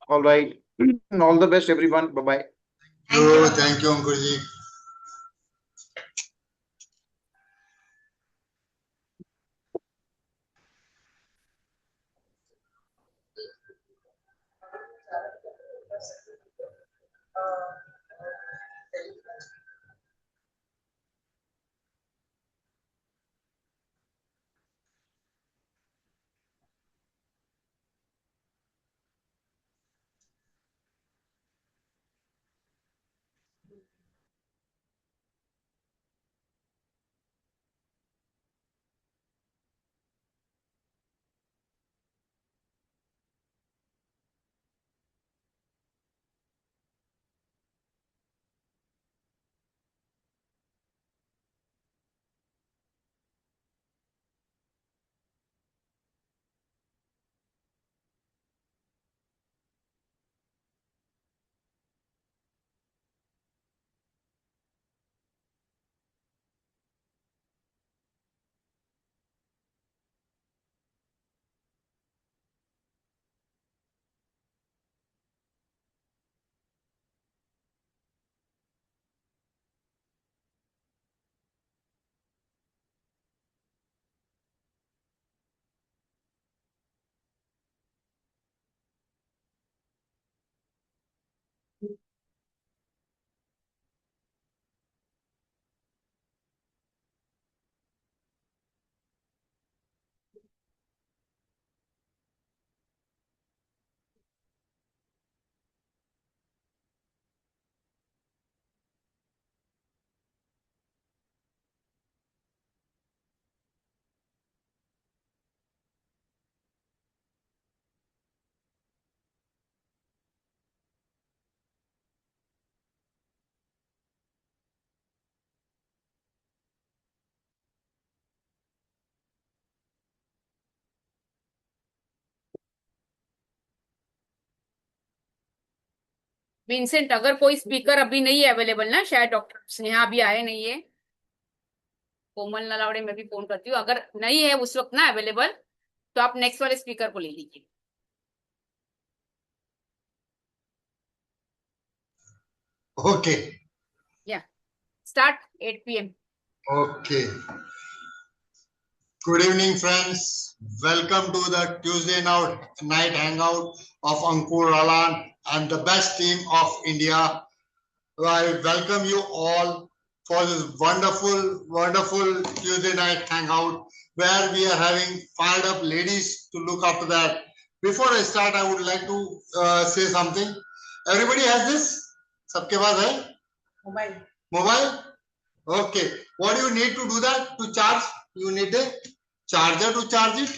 All right. All the best, everyone. Bye bye. Thank you, Ankur ji. Vincent, अगर कोई speaker अभी नहीं है अवेलेबल ना, शायद डॉक्टर स्नेहा अभी आए नहीं है, कोमल नलावड़े में भी फोन करती हूँ, अगर नहीं है उस वक्त ना अवेलेबल, तो आप नेक्स्ट वाले स्पीकर को ले लीजिए। ओके, या start 8 PM। Okay. Good evening, friends. Welcome to the Tuesday night hangout of Ankur Alan and the best team of India. I welcome you all for this wonderful Tuesday night hangout where we are having fired up ladies to look after that. Before I start, I would like to say something. Everybody has this? सबके पास है? Mobile? Okay. What do you need to do that? To charge? You need a charger to charge it.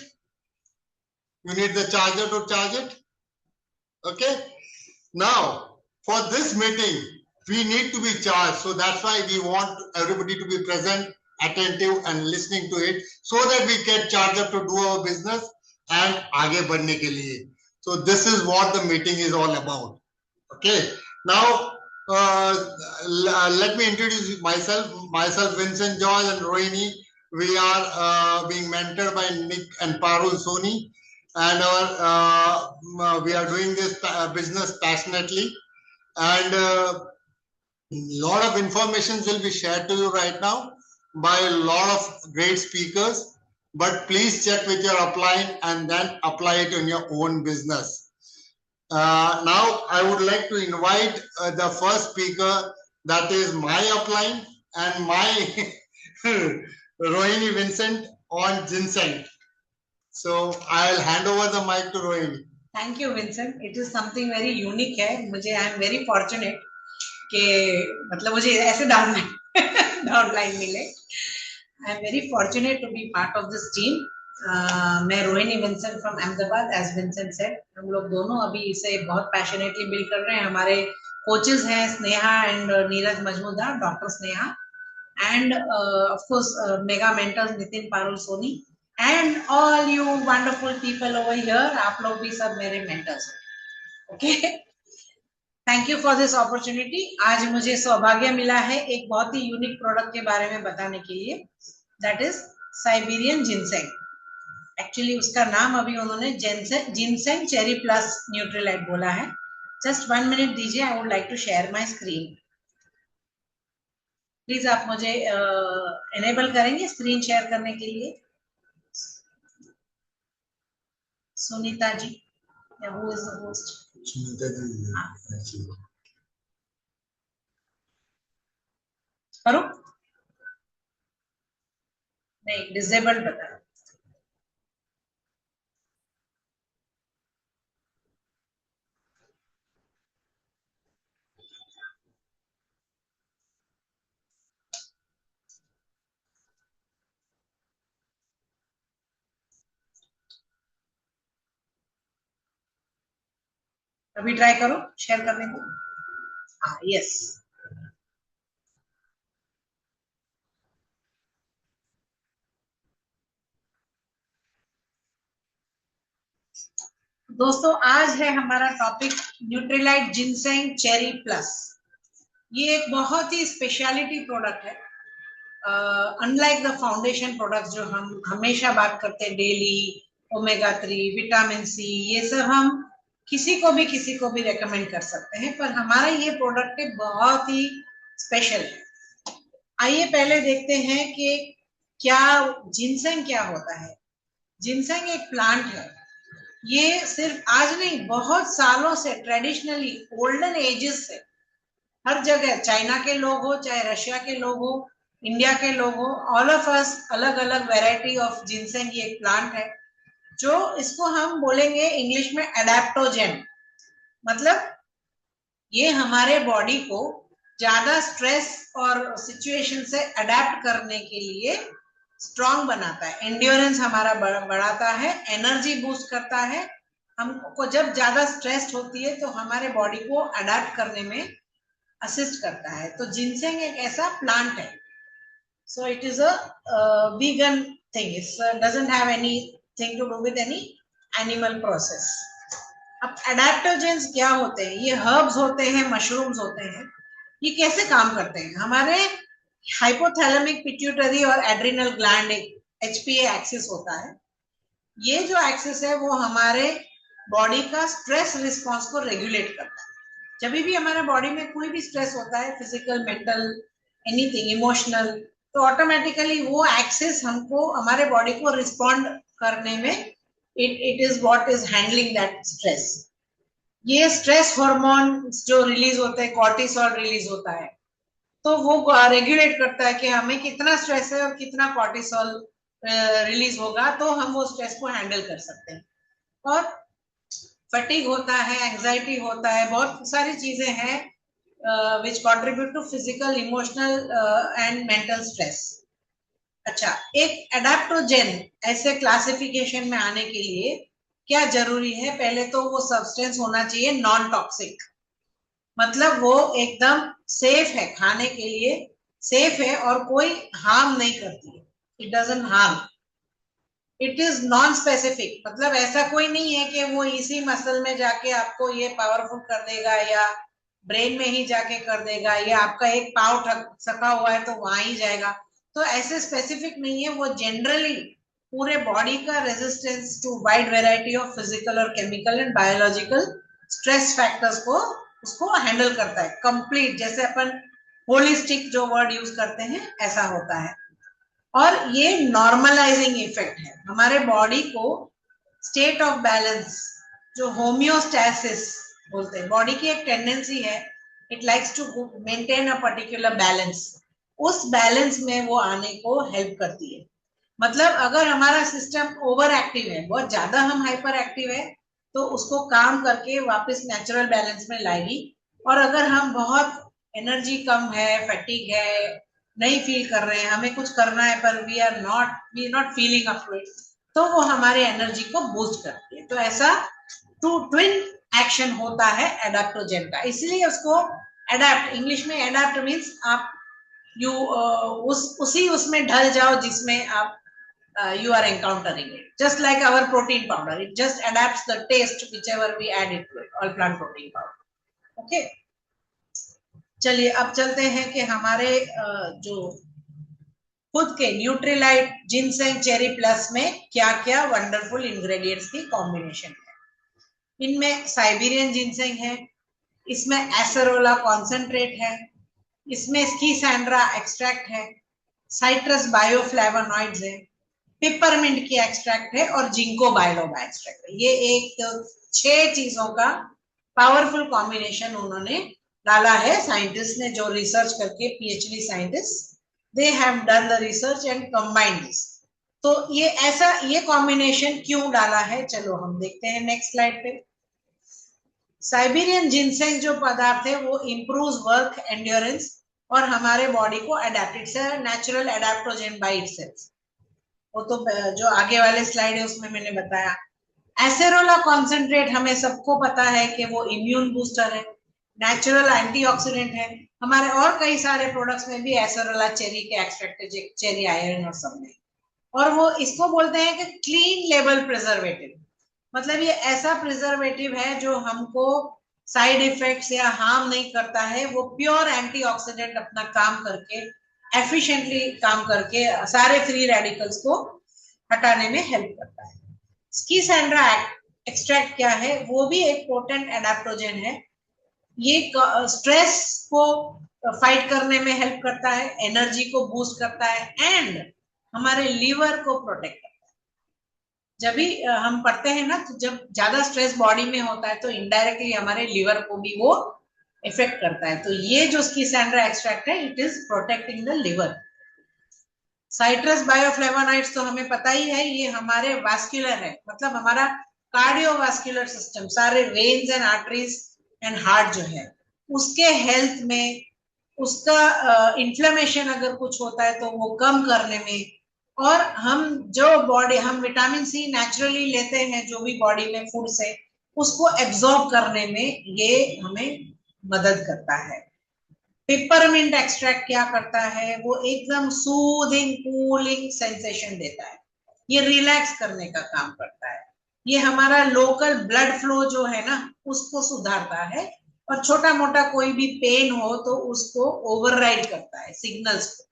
You need the charger to charge it. Okay. Now, for this meeting, we need to be charged. So that's why we want everybody to be present, attentive and listening to it so that we get charged up to do our business and आगे बढ़ने के लिए. So this is what the meeting is all about. Okay. Now, let me introduce myself. Myself, Vincent George and Rohini. We are being mentored by Nick and Parul Soni, and we are doing this business passionately. And a lot of information will be shared to you right now by a lot of great speakers. But please check with your upline and then apply it in your own business. Now, I would like to invite the first speaker, that is my upline and my Rohini Vincent on ginseng. So I'll hand over the mic to Rohini. Thank you, Vincent. It is something very unique है. मुझे I am very fortunate कि मतलब मुझे ऐसे downline मिले. I am very fortunate to be part of this team. मैं Rohini Vincent from Ahmedabad, as Vincent said, हम लोग दोनों अभी इसे बहुत पैशनेटली बिल्ड कर रहे हैं. हमारे कोचेस हैं Sneha and Neeraj Majmudar, doctor Sneha, and of course mega mentors Nitin Parul Soni, and all you wonderful people over here. आप लोग भी सब मेरे मेंटर्स हैं. Okay, thank you for this opportunity. आज मुझे सौभाग्य मिला है एक बहुत ही यूनिक प्रोडक्ट के बारे में बताने के लिए, that is Siberian ginseng. Actually उसका नाम अभी उन्होंने जिनसेंग चेरी प्लस न्यूट्रीलाइट बोला है। जस्ट 1 मिनट दीजिए, I would like to share my screen. Please आप मुझे एनेबल करेंगे स्क्रीन शेयर करने के लिए, सुनीता जी, या who is the host? Sunita ji करो, नहीं डिसेबल्ड बता। अभी ट्राई करो शेयर करने को। हाँ, यस। दोस्तों आज है हमारा topic Nutrilite ginseng cherry plus. ये एक बहुत ही स्पेशलिटी प्रोडक्ट है। अनलाइक द फाउंडेशन प्रोडक्ट्स जो हम हमेशा बात करते हैं डेली, ओमेगा 3, विटामिन सी, ये सब हम किसी को भी रेकमेंड कर सकते हैं, पर हमारा ये प्रोडक्ट बहुत ही स्पेशल है। आइए पहले देखते हैं कि क्या जिनसेंग क्या होता है। जिनसेंग एक प्लांट है। ये सिर्फ आज नहीं, बहुत सालों से ट्रेडिशनली गोल्डन एजेस से हर जगह, चाइना के लोग हो चाहे रशिया के लोग हो, इंडिया के लोग हो, ऑल ऑफ अस अलग अलग वेराइटी ऑफ जिनसेंग ये एक प्लांट है जो इसको हम बोलेंगे इंग्लिश में एडेप्टोजेन। मतलब ये हमारे बॉडी को ज्यादा स्ट्रेस और सिचुएशन से अडेप्ट करने के लिए स्ट्रांग बनाता है, एंड्योरेंस हमारा बढ़ाता है, एनर्जी बूस्ट करता है। हमको जब ज्यादा स्ट्रेस होती है तो हमारे बॉडी को अडेप्ट करने में असिस्ट करता है। तो जिनसेंग एक ऐसा प्लांट है, so it is a vegan thing, it doesn't have anything to do with any animal process. अब एडेप्टोजेंस क्या होते हैं? ये हर्ब्स होते हैं, मशरूम्स होते हैं। ये कैसे काम करते हैं? हमारे हाइपोथैलेमिक पिट्यूटरी और एड्रिनल ग्लैंड, एक एचपीए एक्सिस होता है। ये जो एक्सिस है वो हमारे बॉडी का स्ट्रेस रिस्पॉन्स को रेगुलेट करता है। जब भी हमारे बॉडी में कोई भी स्ट्रेस होता है, फिजिकल, मेंटल, एनीथिंग, इमोशनल, तो ऑटोमेटिकली वो एक्सिस हमको, हमारे बॉडी को रिस्पॉन्ड करने में it is what is handling that stress. ये स्ट्रेस हार्मोन जो रिलीज होते हैं, कॉर्टिसोल रिलीज होता है, तो वो रेगुलेट करता है कि हमें कितना स्ट्रेस है और कितना कॉर्टिसोल रिलीज होगा, तो हम वो स्ट्रेस को हैंडल कर सकते हैं। और फटीग होता है, एंजाइटी होता है, बहुत सारी चीजें हैं which contribute to physical, emotional and mental stress. अच्छा, एक एडेप्टोजेन ऐसे क्लासिफिकेशन में आने के लिए क्या जरूरी है? पहले तो वो सब्सटेंस होना चाहिए नॉन टॉक्सिक, मतलब वो एकदम सेफ है, खाने के लिए सेफ है और कोई हार्म नहीं करती है, it doesn't harm. It is non specific, मतलब ऐसा कोई नहीं है कि वो इसी मसल में जाके आपको ये पावरफुल कर देगा या ब्रेन में ही जाके कर देगा, या आपका एक पाव सका हुआ है तो वहां ही जाएगा। तो ऐसे स्पेसिफिक नहीं है, वो जनरली पूरे बॉडी का resistance to wide variety of physical और chemical and biological stress factors को उसको हैंडल करता है कंप्लीट। जैसे अपन होलिस्टिक जो वर्ड यूज करते हैं ऐसा होता है। और ये नॉर्मलाइजिंग इफेक्ट है हमारे बॉडी को, स्टेट ऑफ बैलेंस जो होम्योस्टैसिस बोलते हैं, बॉडी की एक टेंडेंसी है, it likes to maintain a particular balance, उस बैलेंस में वो आने को हेल्प करती है। मतलब अगर हमारा सिस्टम ओवर एक्टिव है, बहुत ज्यादा हम हाइपर एक्टिव है, तो उसको काम करके वापस नेचुरल बैलेंस में लाएगी। और अगर हम बहुत एनर्जी कम है, फैटिग है, नहीं फील कर रहे हैं, हमें कुछ करना है पर we are not feeling up to it, तो वो हमारे एनर्जी को बूस्ट करती है। तो ऐसा ट्विन एक्शन होता है एडेप्टोजेन का, इसलिए उसको एडेप्ट, इंग्लिश में एडेप्ट मीन्स आप उसमें ढल जाओ जिसमें आप you are encountering it. Just like our protein powder, it just adapts the taste whichever we add it to it, all plant protein powder. Okay, चलिए अब चलते हैं कि हमारे जो खुद के न्यूट्रीलाइट जिनसेंग चेरी प्लस में क्या क्या वंडरफुल इंग्रेडिएंट्स की कॉम्बिनेशन है। इनमें साइबेरियन जिनसेंग है, इसमें एसेरोला कॉन्सेंट्रेट है, इसमें स्कीसैंड्रा एक्सट्रैक्ट है, साइट्रस बायोफ्लेवोनॉइड्स है, पिपरमिंट की एक्सट्रैक्ट है और जिंको बायलोबा एक्सट्रैक्ट है। ये एक 6 चीजों का पावरफुल कॉम्बिनेशन उन्होंने डाला है। साइंटिस्ट ने जो रिसर्च करके, PhD scientist, they have done the research and combined this। तो ये कॉम्बिनेशन क्यों डाला है, चलो हम देखते हैं नेक्स्ट स्लाइड पे। साइबेरियन जिनसेंग जो पदार्थ है वो इम्प्रूव्स वर्क एंड्योरेंस और हमारे बॉडी को अडेप्टेड से नेचुरल एडाप्टोजेन बाय इटसेल्फ। वो तो जो आगे वाले स्लाइड है उसमें मैंने बताया। एसेरोला कॉन्सेंट्रेट हमें सबको पता है कि वो इम्यून बूस्टर है, नेचुरल एंटीऑक्सीडेंट है। हमारे और कई सारे प्रोडक्ट्स में भी एसेरोला चेरी के एक्सट्रैक्ट है, चेरी आयरन और सब में। और वो इसको बोलते हैं कि क्लीन लेबल प्रिजर्वेटिव, मतलब ये ऐसा प्रिजर्वेटिव है जो हमको साइड इफेक्ट्स या हार्म नहीं करता है। वो प्योर एंटीऑक्सीडेंट अपना काम करके, एफिशिएंटली काम करके सारे फ्री रेडिकल्स को हटाने में हेल्प करता है। स्कीसैंड्रा एक्सट्रैक्ट क्या है, वो भी एक पोटेंट एडाप्टोजेन है। ये स्ट्रेस को फाइट करने में हेल्प करता है, एनर्जी को बूस्ट करता है एंड हमारे लीवर को प्रोटेक्ट करता है। जब भी हम पढ़ते हैं ना, तो जब ज्यादा स्ट्रेस बॉडी में होता है तो इनडायरेक्टली हमारे लीवर को भी वो इफेक्ट करता है। तो ये जो स्कीसैंड्रा एक्सट्रैक्ट है, it is protecting the liver. Citrus bioflavonoids तो हमें पता ही है, ये हमारे वास्कुलर है, मतलब हमारा कार्डियोवास्कुलर सिस्टम, सारे veins and arteries and heart जो है उसके हेल्थ में, उसका इन्फ्लेमेशन अगर कुछ होता है तो वो कम करने में, और हम विटामिन सी नेचुरली लेते हैं जो भी बॉडी में फूड से, उसको एब्जॉर्ब करने में ये हमें मदद करता है। पिपरमिंट एक्सट्रैक्ट क्या करता है, वो एकदम सूदिंग कूलिंग सेंसेशन देता है, ये रिलैक्स करने का काम करता है। ये हमारा लोकल ब्लड फ्लो जो है ना उसको सुधारता है, और छोटा मोटा कोई भी पेन हो तो उसको ओवरराइड करता है सिग्नल्स को।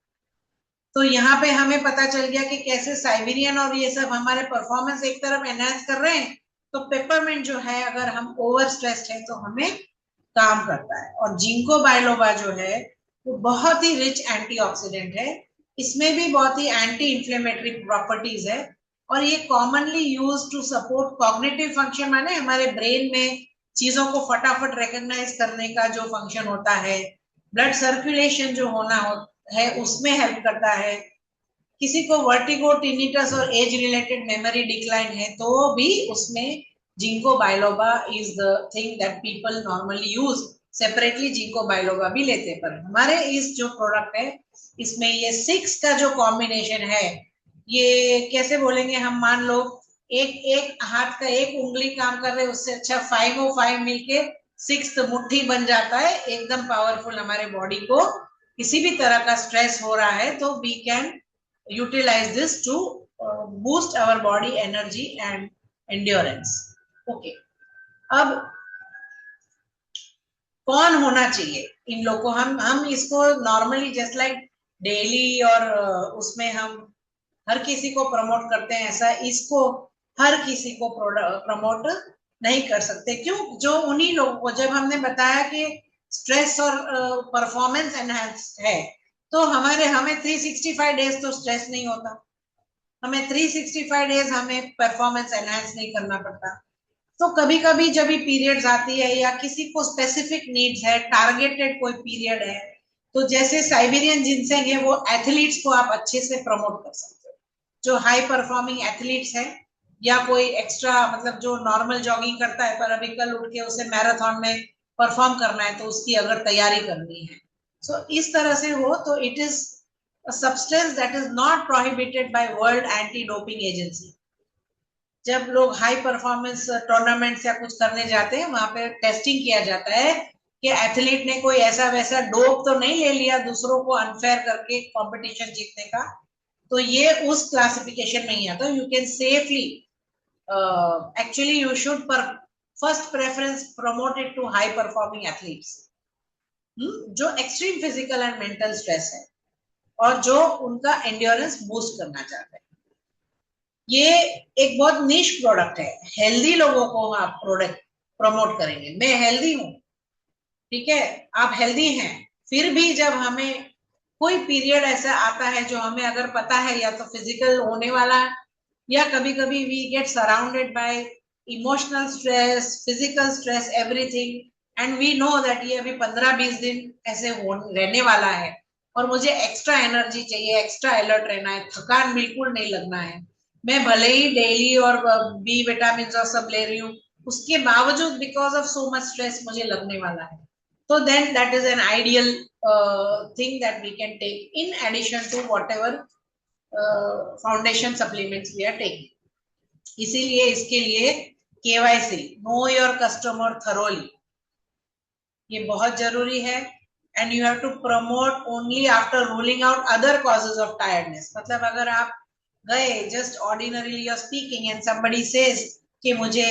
तो यहाँ पे हमें पता चल गया कि कैसे साइबेरियन और ये सब हमारे परफॉर्मेंस एक तरफ एनहांस कर रहे हैं, तो पेपरमिंट जो है अगर हम ओवर स्ट्रेस्ड है तो हमें काम करता है। और जिंको बायलोबा जो है वो बहुत ही रिच एंटीऑक्सीडेंट है, इसमें भी बहुत ही एंटी इंफ्लेमेटरी प्रॉपर्टीज है, और ये commonly used to support cognitive function, माने हमारे ब्रेन में चीजों को फटाफट रिकॉग्नाइज करने का जो फंक्शन होता है, ब्लड सर्कुलेशन जो होना है उसमें हेल्प करता है। किसी को वर्टिगो, टिनिटस और एज रिलेटेड मेमोरी डिक्लाइन है तो भी उसमें ginkgo biloba is the thing that people normally use. Separately ginkgo biloba भी लेते हैं, पर हमारे इस जो प्रोडक्ट है इसमें ये 6 का जो कॉम्बिनेशन है, ये कैसे बोलेंगे हम, मान लो एक हाथ का एक उंगली काम कर रहे, उससे अच्छा 505 मिलके 6th मुट्ठी बन जाता है, एकदम पावरफुल। हमारे बॉडी को किसी भी तरह का स्ट्रेस हो रहा है तो we can utilise this to boost our body energy and endurance. Okay, अब कौन होना चाहिए इन लोग को, हम इसको नॉर्मली जस्ट लाइक डेली और उसमें हम हर किसी को प्रमोट करते हैं, ऐसा इसको हर किसी को प्रमोट नहीं कर सकते। क्यों? जो उन्हीं लोगों को, जब हमने बताया कि स्ट्रेस और परफॉर्मेंस एनहांस है, तो हमें 365 डेज तो स्ट्रेस नहीं होता, हमें 365 डेज हमें परफॉर्मेंस एनहांस नहीं करना पड़ता। तो कभी कभी जब भी पीरियड्स आती है या किसी को स्पेसिफिक नीड्स है, टारगेटेड कोई पीरियड है, तो जैसे साइबेरियन जिनसेंग है वो एथलीट्स को आप अच्छे से प्रमोट कर सकते हो, जो हाई परफॉर्मिंग एथलीट्स है, या कोई एक्स्ट्रा, मतलब जो नॉर्मल जॉगिंग करता है पर अभी कल उठ के उसे मैराथन में परफॉर्म करना है तो उसकी अगर तैयारी करनी है, सो इस तरह से हो तो it is a substance that is not prohibited by world anti doping agency. जब लोग हाई परफॉर्मेंस टूर्नामेंट्स या कुछ करने जाते हैं, वहां पे टेस्टिंग किया जाता है कि एथलीट ने कोई ऐसा वैसा डोप तो नहीं ले लिया दूसरों को अनफेयर करके कंपटीशन जीतने का, तो ये उस क्लासिफिकेशन में ही आता। You can safely, actually you should first preference promote it to high performing athletes, जो extreme physical and mental stress है। और जो उनका एंड्योरेंस बूस्ट करना चाहते हैं। ये एक बहुत निश प्रोडक्ट है, हेल्दी लोगों को आप प्रोडक्ट प्रमोट करेंगे। मैं हेल्दी हूँ, ठीक है, आप हेल्दी हैं, फिर भी जब हमें कोई पीरियड ऐसा आता है जो हमें अगर पता है या तो फिजिकल होने वाला है, या कभी कभी we get surrounded by emotional stress, physical stress, everything, and we know that ये अभी 15-20 दिन ऐसे रहने वाला है और मुझे एक्स्ट्रा एनर्जी चाहिए, एक्स्ट्रा अलर्ट रहना है, थकान बिल्कुल नहीं लगना है, मैं भले ही डेली और बी विटामिन और सब ले रही हूँ, उसके बावजूद because of so much stress मुझे लगने वाला है, तो then that is an ideal thing that we can take in addition to whatever foundation supplements we are taking. इसीलिए इसके लिए KYC, know your customer thoroughly, ये बहुत जरूरी है, and you have to promote only after ruling out other causes of tiredness. मतलब अगर आप गए just ordinarily you're speaking and somebody says कि मुझे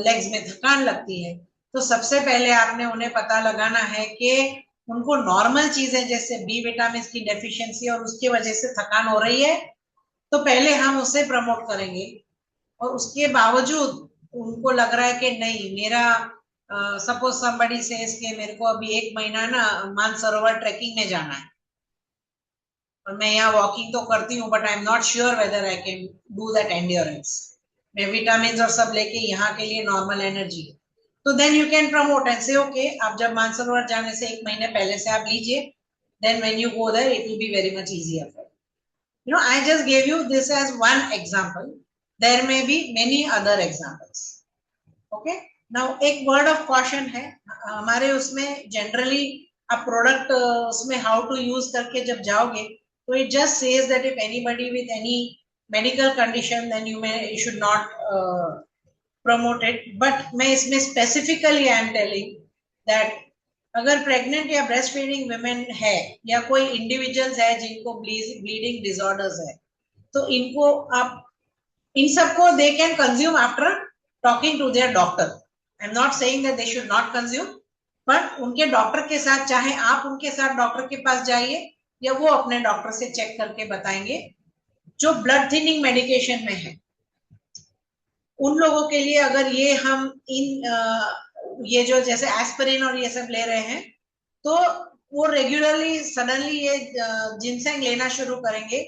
legs में थकान लगती है, तो सबसे पहले आपने उन्हें पता लगाना है कि उनको नॉर्मल चीजें जैसे बी विटामिन की डेफिशिएंसी और उसकी वजह से थकान हो रही है, तो पहले हम उसे प्रमोट करेंगे, और उसके बावजूद उनको लग रहा है कि नहीं मेरा सपोज समबडी सेज कि मेरे को अभी 1 महीना ना मानसरोवर ट्रैकिंग में जाना है और मैं यहाँ वॉकिंग तो करती हूँ but I am not sure whether I can do that endurance, मैं विटामिन और सब लेके यहाँ के लिए नॉर्मल एनर्जी, तो then you can promote and से ओके आप जब मानसरोवर जाने से 1 महीने पहले से आप लीजिए, then when you go there it will be very much easier for you know. I just gave you this as one example, there may be many other examples. Okay, now एक वर्ड ऑफ कॉशन है हमारे उसमें, generally आप product उसमें how to use करके जब जाओगे तो it just says that if anybody with any medical condition then you should not promote it, but मैं इसमें specifically I am telling that अगर प्रेग्नेंट या ब्रेस्ट फीडिंग वुमेन है या कोई इंडिविजुअल्स है जिनको ब्लीडिंग डिसऑर्डर्स है, तो इनको आप इन सबको they can consume after talking to their doctor. I am not saying that they should not consume, but उनके डॉक्टर के साथ, चाहे आप उनके साथ डॉक्टर के पास जाइए या वो अपने डॉक्टर से चेक करके बताएंगे, जो ब्लड थिनिंग मेडिकेशन में है उन लोगों के लिए अगर ये हम ये जो जैसे एस्पिरिन और ये सब ले रहे हैं, तो वो रेगुलरली सडनली ये जिनसेंग लेना शुरू करेंगे,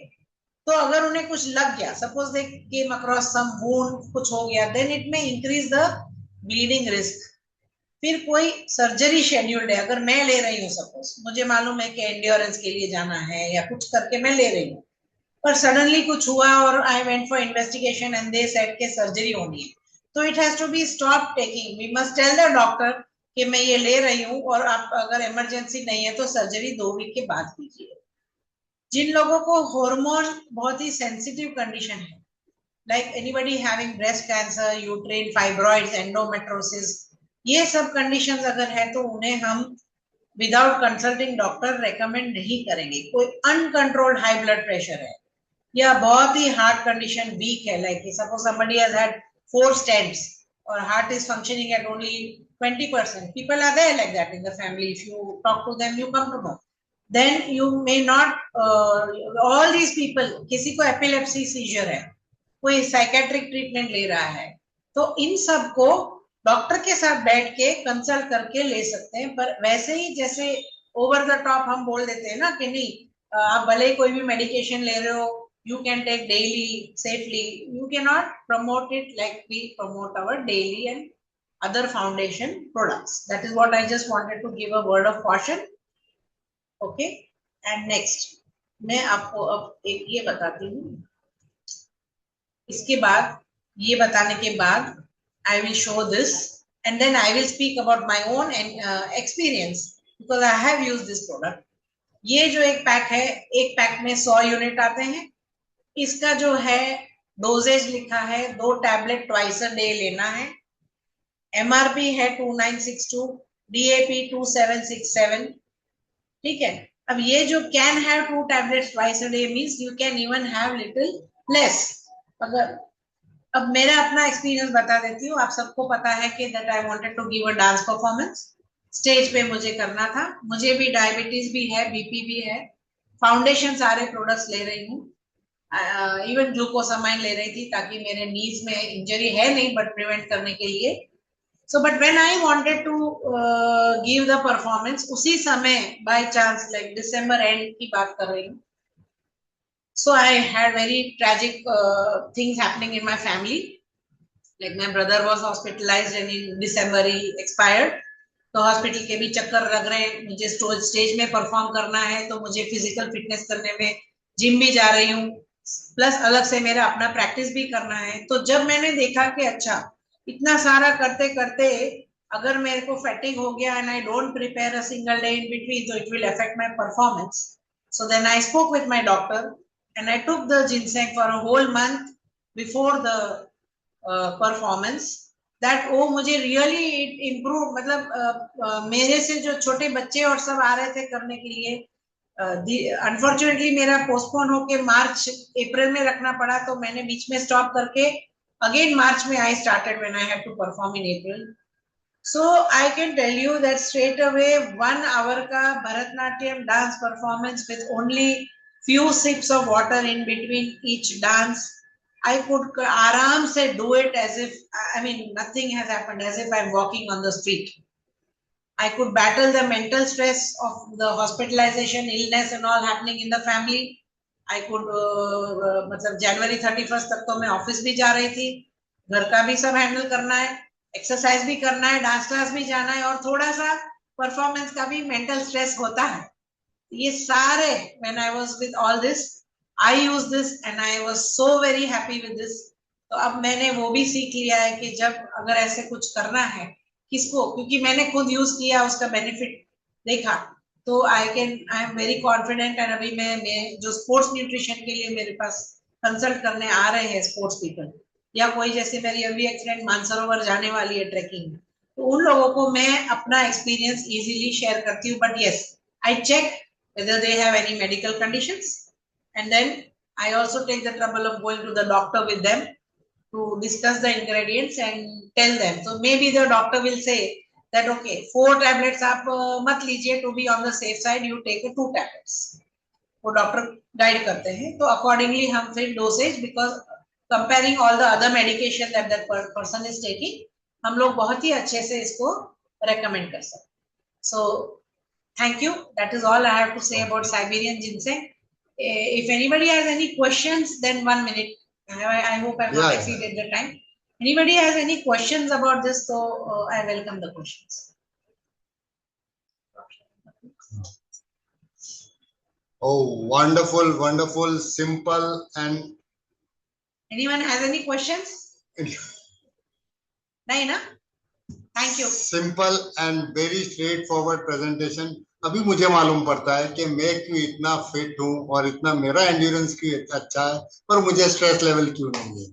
तो अगर उन्हें कुछ लग गया, suppose they came across some wound, कुछ हो गया, देन इट में इंक्रीज द ब्लीडिंग रिस्क। फिर कोई सर्जरी शेड्यूल्ड है, अगर मैं ले रही हूँ, सपोज मुझे मालूम है कि एंड्योरेंस के लिए जाना है या कुछ करके मैं ले रही हूँ, पर सडनली कुछ हुआ और I went for investigation and they said के सर्जरी होनी है, तो it has to be stop taking, we must tell the doctor कि मैं ये ले रही हूँ और आप अगर इमरजेंसी नहीं है तो सर्जरी 2 वीक के बाद कीजिए। जिन लोगों को हार्मोन बहुत ही सेंसिटिव कंडीशन है, like anybody having breast cancer, uterine fibroids, endometriosis, ये सब कंडीशंस अगर है तो उन्हें हम विदाउट कंसल्टिंग डॉक्टर रेकमेंड नहीं करेंगे। कोई अनकंट्रोल्ड हाई ब्लड प्रेशर है या बहुत ही हार्ट कंडीशन वीक है, like suppose somebody has had 4 stents or heart is functioning at only 20%, people are there like that in the family, if you talk to them you come to know, then you may not all these people, किसी को epilepsy seizure है, कोई psychiatric treatment ले रहा है, तो इन सब को डॉक्टर के साथ बैठ के कंसल्ट करके ले सकते हैं। पर वैसे ही जैसे ओवर द टॉप हम बोल देते हैं ना कि नहीं आप भले कोई भी मेडिकेशन ले रहे हो, you can take daily safely, you cannot promote it like we promote our daily and other foundation products. That is what I just wanted to give a word of caution. Okay, and next मैं आपको अब एक ये बताती हूँ, इसके बाद ये बताने के बाद I will show this and then I will speak about my own experience because I have used this product. ये जो एक पैक है, एक पैक में 100 यूनिट आते हैं, इसका जो है डोजेज लिखा है 2 टैबलेट ट्वाइस अ डे लेना है, एमआरपी है 2962, डीएपी 2767, ठीक है। अब ये जो can have 2 tablets twice a day means you can even have little less. अगर अब मेरा अपना एक्सपीरियंस बता देती हूँ, आप सबको पता है कि that I wanted to give a dance performance, stage पे मुझे करना था, मुझे भी डायबिटीज भी है, बीपी भी है, फाउंडेशन सारे प्रोडक्ट्स ले रही हूँ, इवन ग्लूकोसामाइन ले रही थी ताकि मेरे नीज में इंजरी है नहीं बट प्रिवेंट करने के लिए. So, but when I wanted to give the performance, उसी समय by chance like December end की बात कर रही हूँ. So I had very tragic things happening in my family. Like my brother was hospitalized and in December he expired. तो hospital के भी चक्कर लग रहे हैं, मुझे स्टेज में परफॉर्म करना है तो मुझे फिजिकल फिटनेस करने में जिम भी जा रही हूँ, प्लस अलग से मेरा अपना प्रैक्टिस भी करना है. तो जब मैंने देखा कि अच्छा इतना सारा करते करते अगर मेरे को फैटिग हो गया and I don't prepare a single day in between, तो it will affect my performance. So then I spoke with my doctor and I took the ginseng for a whole month before the performance. That वो मुझे really improve, मतलब मेरे से जो छोटे बच्चे और सब आ रहे थे करने के लिए, अनफॉर्चुनेटली मेरा पोस्टपोन होके मार्च अप्रैल में रखना पड़ा, तो मैंने बीच में स्टॉप करके अगेन मार्च में I started when I had to perform in April. So I can tell you that straight away 1 hour का Bharatanatyam dance performance with only few sips of water in between each dance, I could आराम से do it as if, I mean, nothing has happened, as if I'm walking on the street. I could battle the mental stress of the hospitalization, illness and all happening in the family. I could, मतलब January 31st तक तो मैं office भी जा रही थी, घर का भी सब हैंडल करना है, एक्सरसाइज भी करना है, डांस क्लास भी जाना है और थोड़ा सा परफॉर्मेंस का भी मेंटल स्ट्रेस होता है. ये सारे, when I was with all this, I used this and I was so very happy with this. तो अब मैंने वो भी सीख लिया है कि जब अगर ऐसे कुछ करना है किसको, क्योंकि मैंने खुद यूज किया, उसका बेनिफिट देखा, तो I am very confident. And अभी मैं जो स्पोर्ट्स न्यूट्रिशन के लिए मेरे पास कंसल्ट करने आ रहे हैं स्पोर्ट्स पीपल, या कोई जैसे मेरी अभी एक फ्रेंड मानसरोवर जाने वाली है ट्रैकिंग में, तो उन लोगों को मैं अपना एक्सपीरियंस इजीली शेयर करती हूँ. But yes, I check whether they have any medical conditions, and then I also take the trouble of going to the doctor with them to discuss the ingredients and tell them. So maybe the doctor will say that okay, 4 tablets आप मत लीजिए, to be on the safe side you take 2 tablets. वो doctor guide करते हैं, तो accordingly हम फिर dosage, because comparing all the other medication that that person is taking, हम लोग बहुत ही अच्छे से इसको रेकमेंड कर सकते. सो thank you. That is all I have to say about Siberian ginseng. If anybody has any questions, then 1 minute. I hope I have not exceeded the time. Anybody has any questions about this, so I welcome the questions. Oh, wonderful, wonderful, simple and. Anyone has any questions? Nahi na? Thank you. Simple and very straightforward presentation. अभी मुझे मालूम पड़ता है कि मैं क्यों इतना fit हूँ और इतना मेरा एंड्योरेंस क्यों अच्छा है, पर मुझे स्ट्रेस लेवल क्यों नहीं है,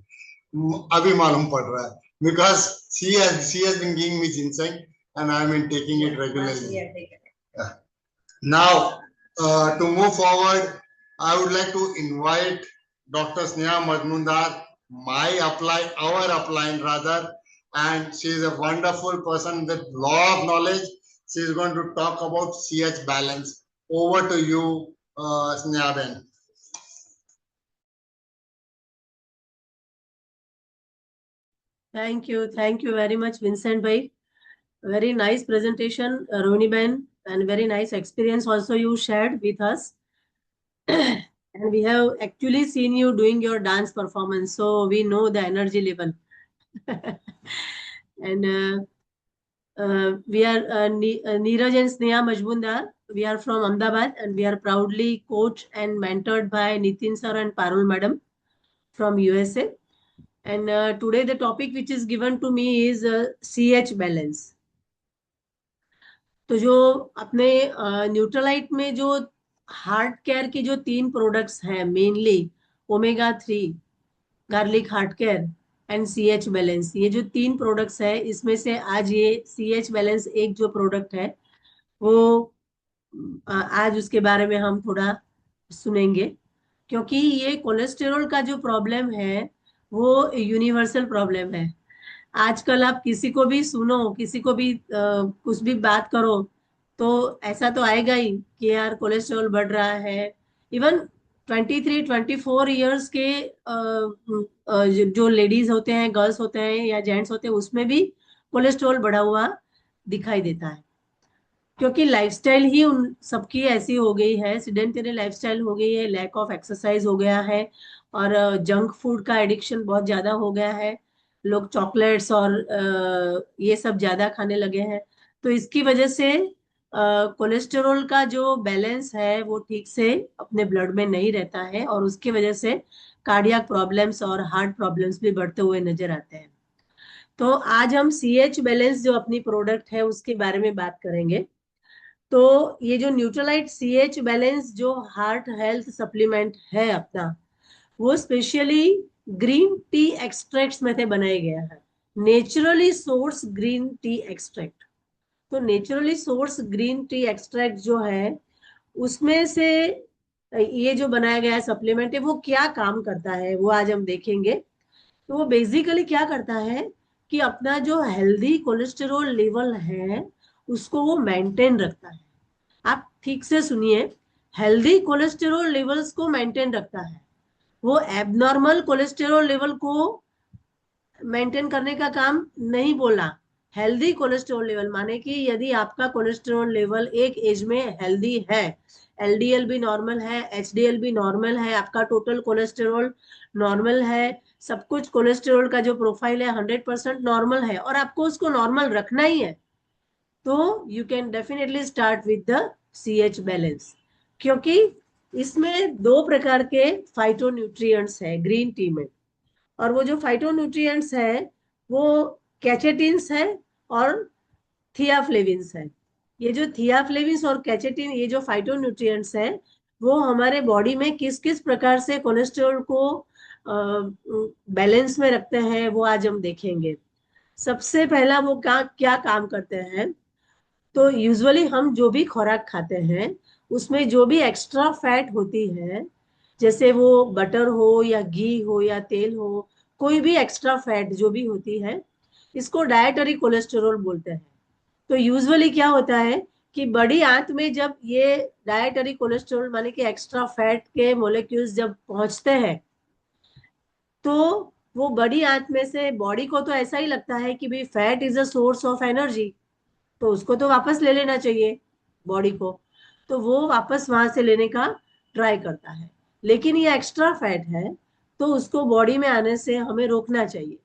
अभी मालूम पड़ रहा है. Because she has been giving me ginseng and I am taking it regularly. Now, to move forward, I would like to invite Dr. Sneha Majmundar, our upline rather, and she is a wonderful person with lot of knowledge. She is going to talk about CH balance. Over to you, Sneha Ben. Thank you very much, Vincent bhai. Very nice presentation, Rohini Ben, and very nice experience also you shared with us. And we have actually seen you doing your dance performance, so we know the energy level. And we are Neeraj and Sneha Majmundar. We are from Ahmedabad and we are proudly coached and mentored by Nitin sir and Parul madam from USA. And today the topic which is given to me is CH balance. तो जो अपने Nutrilite में जो heart care के जो 3 products हैं, mainly omega 3, garlic heart care and CH balance, ये जो 3 प्रोडक्ट्स है, इसमें से आज ये CH बैलेंस एक जो प्रोडक्ट है वो आज उसके बारे में हम थोड़ा सुनेंगे, क्योंकि ये कोलेस्टेरॉल का जो प्रॉब्लम है वो यूनिवर्सल प्रॉब्लम है. आजकल आप किसी को भी सुनो, किसी को भी कुछ भी बात करो तो ऐसा तो आएगा ही कि यार कोलेस्ट्रॉल बढ़ रहा है इवन 23-24 ईयर्स के जो लेडीज होते हैं, गर्ल्स होते हैं या जेंट्स होते हैं, उसमें भी कोलेस्ट्रॉल बढ़ा हुआ दिखाई देता है, क्योंकि लाइफस्टाइल ही उन सबकी ऐसी हो गई है, सिडेंटरी लाइफस्टाइल हो गई है, लैक ऑफ एक्सरसाइज हो गया है, और जंक फूड का एडिक्शन बहुत ज्यादा हो गया है। लोग चॉकलेट्स और ये सब ज्यादा खाने लगे हैं। तो इसकी वजह से कोलेस्टेरॉल का जो बैलेंस है वो ठीक से अपने ब्लड में नहीं रहता है, और उसकी वजह से कार्डियक प्रॉब्लम्स और हार्ट प्रॉब्लम्स भी बढ़ते हुए नजर आते हैं। तो आज हम CH बैलेंस जो अपनी प्रोडक्ट है उसके बारे में बात करेंगे। तो ये जो न्यूट्रलाइट CH बैलेंस जो हार्ट हेल्थ सप्लीमेंट है अपना, वो स्पेशली ग्रीन टी एक्सट्रैक्ट्स में से बनाया गया है। Naturally sourced green tea extract. तो naturally sourced green tea extract जो है उसमें से ये जो बनाया गया है सप्लीमेंट है, वो क्या काम करता है वो आज हम देखेंगे। तो वो बेसिकली क्या करता है कि अपना जो हेल्दी कोलेस्टेरॉल लेवल है उसको वो मेंटेन रखता है। आप ठीक से सुनिए, हेल्दी कोलेस्टेरॉल लेवल्स को मेंटेन रखता है। वो एबनॉर्मल कोलेस्टेरॉल लेवल को मेंटेन करने का काम नहीं बोला। हेल्दी कोलेस्ट्रॉल लेवल माने कि यदि आपका कोलेस्ट्रॉल लेवल एक एज में हेल्दी है, LDL भी नॉर्मल है, HDL भी नॉर्मल है, आपका टोटल कोलेस्ट्रॉल नॉर्मल है, सब कुछ कोलेस्ट्रॉल का जो प्रोफाइल है 100% नॉर्मल है, और आपको उसको नॉर्मल रखना ही है, तो you can definitely start with the CH balance. क्योंकि इसमें 2 प्रकार के फाइटोन्यूट्रिएंट्स है ग्रीन टी में, और वो जो फाइटोन्यूट्रिएंट्स है वो कैचेटिन्स है और थियाफ्लेविन्स है। ये जो थियाफ्लेविन्स और कैचेटिन, ये जो फाइटोन्यूट्रिएंट्स है, वो हमारे बॉडी में किस किस प्रकार से कोलेस्ट्रॉल को बैलेंस में रखते हैं वो आज हम देखेंगे। सबसे पहला वो क्या काम करते हैं। तो यूजुअली हम जो भी खुराक खाते हैं उसमें जो भी एक्स्ट्रा फैट होती है, जैसे वो बटर हो या घी हो या तेल हो, कोई भी एक्स्ट्रा फैट जो भी होती है, इसको डायटरी कोलेस्टेरॉल बोलते हैं। तो यूजुअली क्या होता है कि बड़ी आंत में जब ये डायटरी कोलेस्टेरॉल माने कि एक्स्ट्रा फैट के मोलेक्यूल्स जब पहुंचते हैं, तो वो बड़ी आंत में से बॉडी को तो ऐसा ही लगता है कि भाई fat is a source of energy, तो उसको तो वापस ले लेना चाहिए बॉडी को, तो वो वापस वहां से लेने का ट्राई करता है। लेकिन ये एक्स्ट्रा फैट है तो उसको बॉडी में आने से हमें रोकना चाहिए।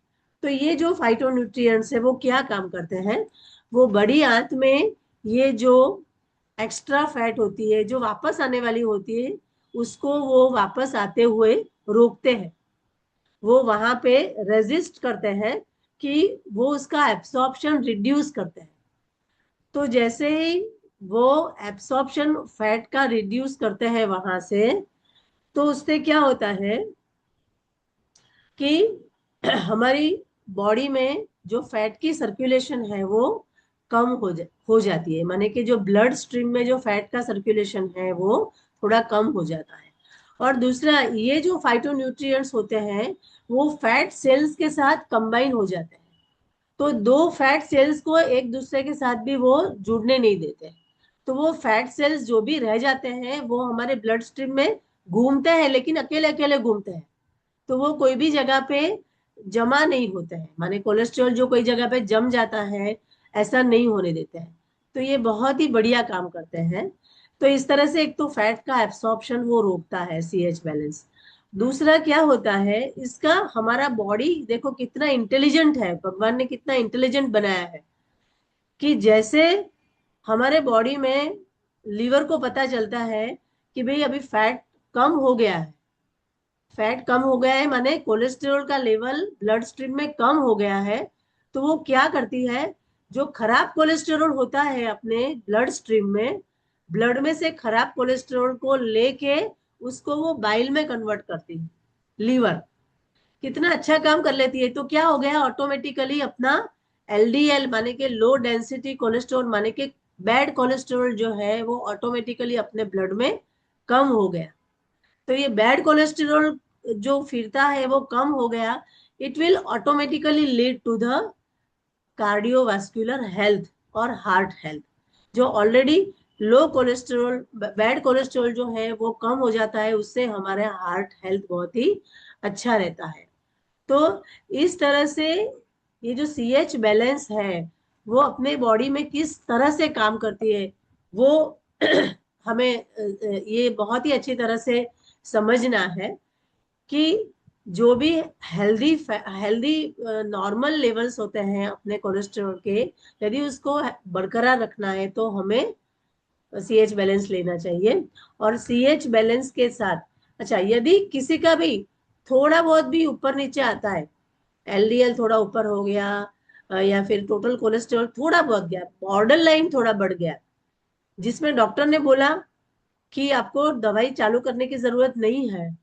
तो ये जो फाइटोन्यूट्रिएंट्स है वो क्या काम करते हैं, वो बड़ी आंत में ये जो एक्स्ट्रा फैट होती है जो वापस आने वाली होती है, उसको वो वापस आते हुए रोकते हैं। वो वहां पे रेजिस्ट करते हैं कि वो उसका एब्सॉर्प्शन रिड्यूस करते हैं। तो जैसे ही वो एब्सॉर्प्शन फैट का रिड्यूस करते हैं वहां से, तो उससे क्या होता है कि हमारी बॉडी में जो फैट की सर्कुलेशन है वो कम हो जाती है, माने कि जो ब्लड स्ट्रीम में जो फैट का सर्कुलेशन है वो थोड़ा कम हो जाता है। और दूसरा, ये जो फाइटोन्यूट्रिएंट्स होते हैं वो फैट सेल्स के साथ कंबाइन हो जाते हैं, तो 2 फैट सेल्स को एक दूसरे के साथ भी वो जुड़ने नहीं देते। तो वो फैट सेल्स जो भी रह जाते हैं वो हमारे ब्लड स्ट्रीम में घूमते हैं, लेकिन अकेले अकेले घूमते हैं, तो वो कोई भी जगह पे जमा नहीं होते हैं, माने कोलेस्ट्रॉल जो कोई जगह पे जम जाता है ऐसा नहीं होने देते हैं। तो ये बहुत ही बढ़िया काम करते हैं। तो इस तरह से एक तो फैट का एब्सॉर्प्शन वो रोकता है CH बैलेंस। दूसरा क्या होता है इसका, हमारा बॉडी देखो कितना इंटेलिजेंट है, भगवान ने कितना इंटेलिजेंट बनाया है कि जैसे हमारे बॉडी में लीवर को पता चलता है कि भाई अभी फैट कम हो गया है, फैट कम हो गया है माने कोलेस्टेरॉल का लेवल ब्लड स्ट्रीम में कम हो गया है, तो वो क्या करती है, जो खराब कोलेस्टेरॉल होता है अपने ब्लड स्ट्रीम में, ब्लड में से खराब कोलेस्टेरॉल को लेके उसको वो बाइल में कन्वर्ट करती है। लीवर कितना अच्छा काम कर लेती है। तो क्या हो गया, ऑटोमेटिकली अपना LDL माने के लो डेंसिटी कोलेस्ट्रॉल माने के बैड कोलेस्ट्रॉल जो है वो ऑटोमेटिकली अपने ब्लड में कम हो गया। तो ये बैड कोलेस्ट्रॉल जो फिरता है वो कम हो गया, it will automatically lead to the cardiovascular health और हार्ट हेल्थ। जो already low cholesterol, bad cholesterol जो है वो कम हो जाता है, उससे हमारे हार्ट हेल्थ बहुत ही अच्छा रहता है। तो इस तरह से ये जो सीएच बैलेंस है वो अपने बॉडी में किस तरह से काम करती है वो हमें ये बहुत ही अच्छी तरह से समझना है कि जो भी हेल्दी हेल्दी नॉर्मल लेवल्स होते हैं अपने कोलेस्ट्रॉल के, यदि उसको बरकरार रखना है तो हमें सीएच बैलेंस लेना चाहिए। और सीएच बैलेंस के साथ, अच्छा, यदि किसी का भी थोड़ा बहुत भी ऊपर नीचे आता है, एलडीएल थोड़ा ऊपर हो गया या फिर टोटल कोलेस्ट्रॉल थोड़ा बहुत गया, बॉर्डर लाइन थोड़ा बढ़ गया, जिसमें डॉक्टर ने बोला कि आपको दवाई चालू करने की जरूरत नहीं है,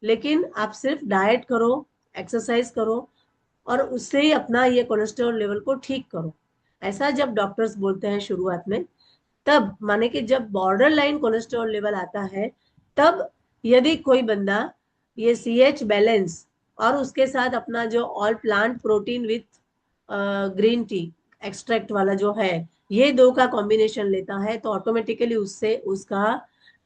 लेकिन आप सिर्फ डाइट करो, एक्सरसाइज करो और उससे ही अपना ये कोलेस्ट्रॉल लेवल को ठीक करो, ऐसा जब डॉक्टर्स बोलते हैं शुरुआत में, तब माने कि जब बॉर्डर लाइन कोलेस्ट्रॉल लेवल आता है, तब यदि कोई बंदा ये सीएच बैलेंस और उसके साथ अपना जो all plant protein with green tea extract वाला जो है, ये दो का कॉम्बिनेशन लेता है, तो ऑटोमेटिकली उससे उसका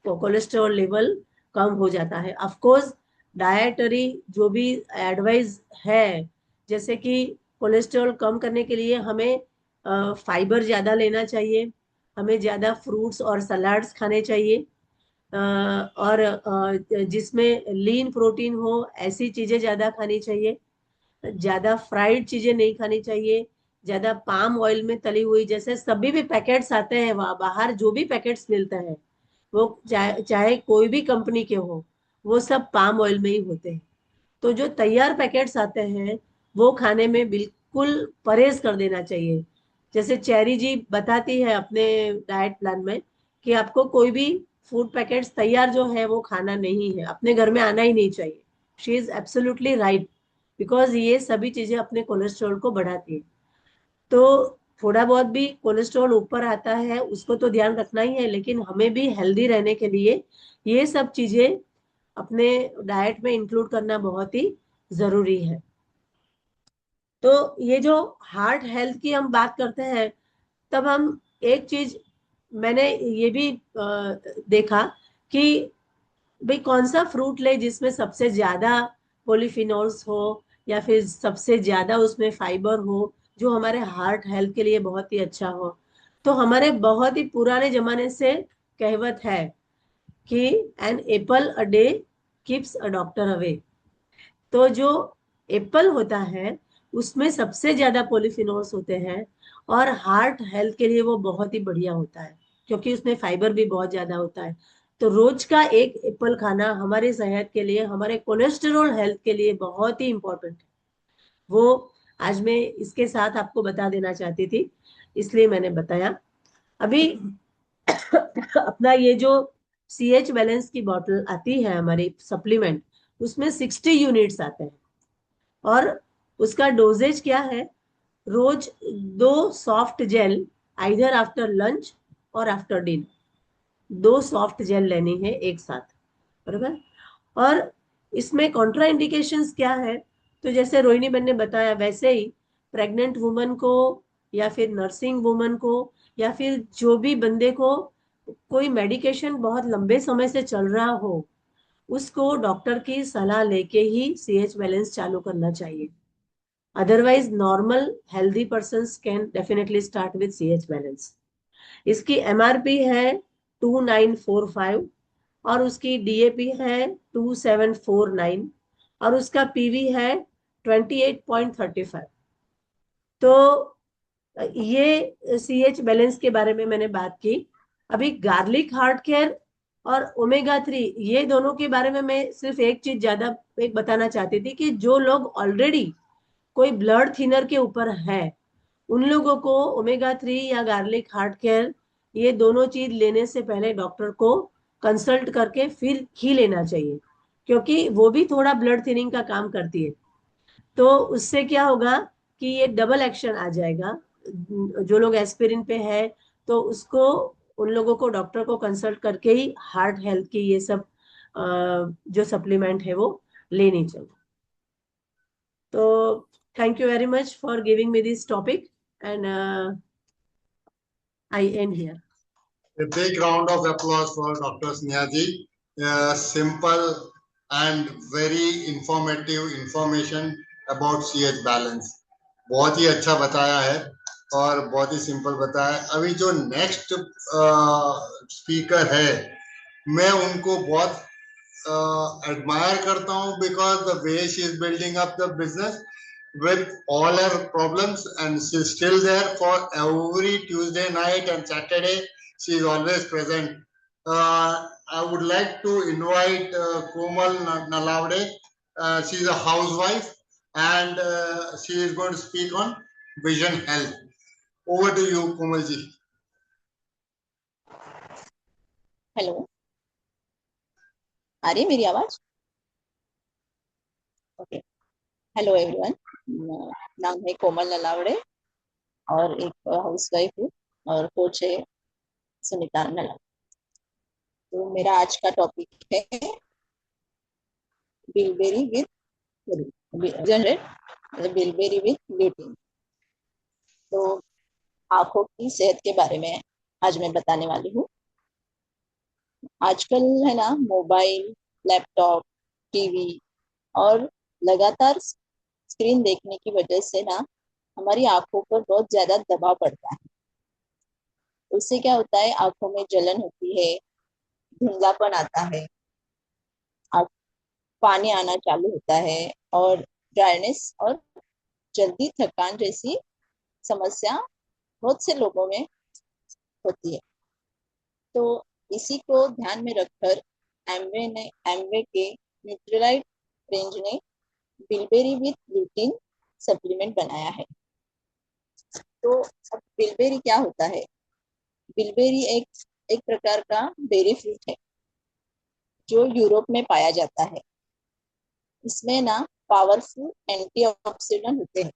कोलेस्ट्रॉल लेवल कम हो जाता है। ऑफ कोर्स डायटरी जो भी एडवाइस है, जैसे कि कोलेस्ट्रॉल कम करने के लिए हमें फाइबर ज़्यादा लेना चाहिए, हमें ज़्यादा फ्रूट्स और सलाड्स खाने चाहिए, और जिसमें लीन प्रोटीन हो ऐसी चीज़ें ज़्यादा खानी चाहिए, ज़्यादा फ्राइड चीज़ें नहीं खानी चाहिए, ज़्यादा पाम ऑयल में तली हुई, जैसे सभी भी पैकेट्स आते हैं वहाँ बाहर, जो भी पैकेट्स मिलते हैं वो चाहे कोई भी कंपनी के हो, वो सब पाम ऑयल में ही होते हैं। तो जो तैयार पैकेट्स आते हैं वो खाने में बिल्कुल परहेज कर देना चाहिए। जैसे चेरी जी बताती है अपने डाइट प्लान में कि आपको कोई भी फूड पैकेट्स तैयार जो है वो खाना नहीं है, अपने घर में आना ही नहीं चाहिए। She is absolutely right, because ये सभी चीजें अपने कोलेस्ट्रॉल को बढ़ाती है। तो थोड़ा बहुत भी कोलेस्ट्रॉल ऊपर आता है उसको तो ध्यान रखना ही है, लेकिन हमें भी हेल्दी रहने के लिए ये सब चीजें अपने डाइट में इंक्लूड करना बहुत ही जरूरी है। तो ये जो हार्ट हेल्थ की हम बात करते हैं, तब हम एक चीज मैंने ये भी देखा कि भाई कौन सा फ्रूट ले जिसमें सबसे ज्यादा पॉलीफिनोल्स हो या फिर सबसे ज्यादा उसमें फाइबर हो, जो हमारे हार्ट हेल्थ के लिए बहुत ही अच्छा हो। तो हमारे बहुत ही पुराने जमाने से कहावत है कि an apple a day keeps a doctor away. तो जो एप्पल होता है उसमें सबसे ज्यादा पॉलीफिनोल्स होते हैं और हार्ट हेल्थ के लिए वो बहुत ही बढ़िया होता है, क्योंकि उसमें फाइबर भी बहुत ज्यादा होता है। तो रोज का एक एप्पल खाना हमारे सेहत के लिए, हमारे कोलेस्टेरॉल हेल्थ के लिए बहुत ही इंपॉर्टेंट है। वो आज मैं इसके साथ आपको बता देना चाहती थी, इसलिए मैंने बताया। अभी अपना ये जो सीएच बैलेंस की बोतल आती है हमारी सप्लीमेंट, उसमें 60 यूनिट्स आते हैं और उसका डोजेज क्या है, रोज 2 soft gel, either after lunch और आफ्टर डिनर, 2 सॉफ्ट जेल लेनी है एक साथ, बराबर। और इसमें कॉन्ट्रा इंडिकेशंस क्या है, तो जैसे रोहिणी बहन ने बताया वैसे ही प्रेग्नेंट वुमन को या फिर नर्सिंग वुमन को या फिर जो भी बंदे को कोई मेडिकेशन बहुत लंबे समय से चल रहा हो, उसको डॉक्टर की सलाह लेके ही सीएच बैलेंस चालू करना चाहिए। Otherwise normal healthy persons can definitely start with CH balance. इसकी एमआरपी है 2945 और उसकी डीएपी है 2749 और उसका पीवी है 28.35। तो ये सीएच बैलेंस के बारे में मैंने बात की। अभी गार्लिक हार्ट केयर और ओमेगा 3, ये दोनों के बारे में मैं सिर्फ एक चीज ज्यादा एक बताना चाहती थी कि जो लोग ऑलरेडी कोई ब्लड थिनर के ऊपर है, उन लोगों को ओमेगा 3 या गार्लिक हार्ट केयर, ये दोनों चीज लेने से पहले डॉक्टर को कंसल्ट करके फिर ही लेना चाहिए, क्योंकि वो भी थोड़ा ब्लड थिनिंग का काम करती है। तो उससे क्या होगा कि ये डबल एक्शन आ जाएगा। जो लोग एस्पिरिन पे है तो उसको, उन लोगों को डॉक्टर को कंसल्ट करके ही हार्ट हेल्थ की ये सब जो सप्लीमेंट है वो लेनी चाहिए। तो thank you very much for giving me this topic and I and here. A big round of applause for Dr. Sneha ji. Simple and very informative information about CH balance. बहुत ही अच्छा बताया है और बहुत ही सिंपल बताया है। अभी जो नेक्स्ट स्पीकर है, मैं उनको बहुत admire करता हूँ because the way she is building up the business with all her problems, and she's still there for every Tuesday night and Saturday. She is always present. I would like to invite Komal Nalavde. She is a housewife and she is going to speak on Vision Health. Over to you, Komal ji. Hello, आ रही है मेरी आवाज? Okay. Hello everyone, नाम है कोमल नलावड़े और एक house wife हूँ और कोच है सुनीता नलावड़े। तो मेरा आज का टॉपिक है bilberry with generate bilberry with lutein. तो आंखों की सेहत के बारे में आज मैं बताने वाली हूँ। आजकल है ना, मोबाइल, लैपटॉप, टीवी और लगातार स्क्रीन देखने की वजह से ना हमारी आंखों पर बहुत ज्यादा दबाव पड़ता है। उससे क्या होता है, आंखों में जलन होती है, धुंधलापन आता है, पानी आना चालू होता है और ड्राइनेस और जल्दी थकान जैसी समस्या बहुत से लोगों में होती है। तो इसी को ध्यान में रखकर एमवे के न्यूट्रीलाइट रेंज ने बिलबेरी विद ल्यूटीन सप्लीमेंट बनाया है। तो अब बिलबेरी क्या होता है? बिलबेरी एक प्रकार का बेरी फ्रूट है जो यूरोप में पाया जाता है। इसमें ना पावरफुल एंटीऑक्सीडेंट होते हैं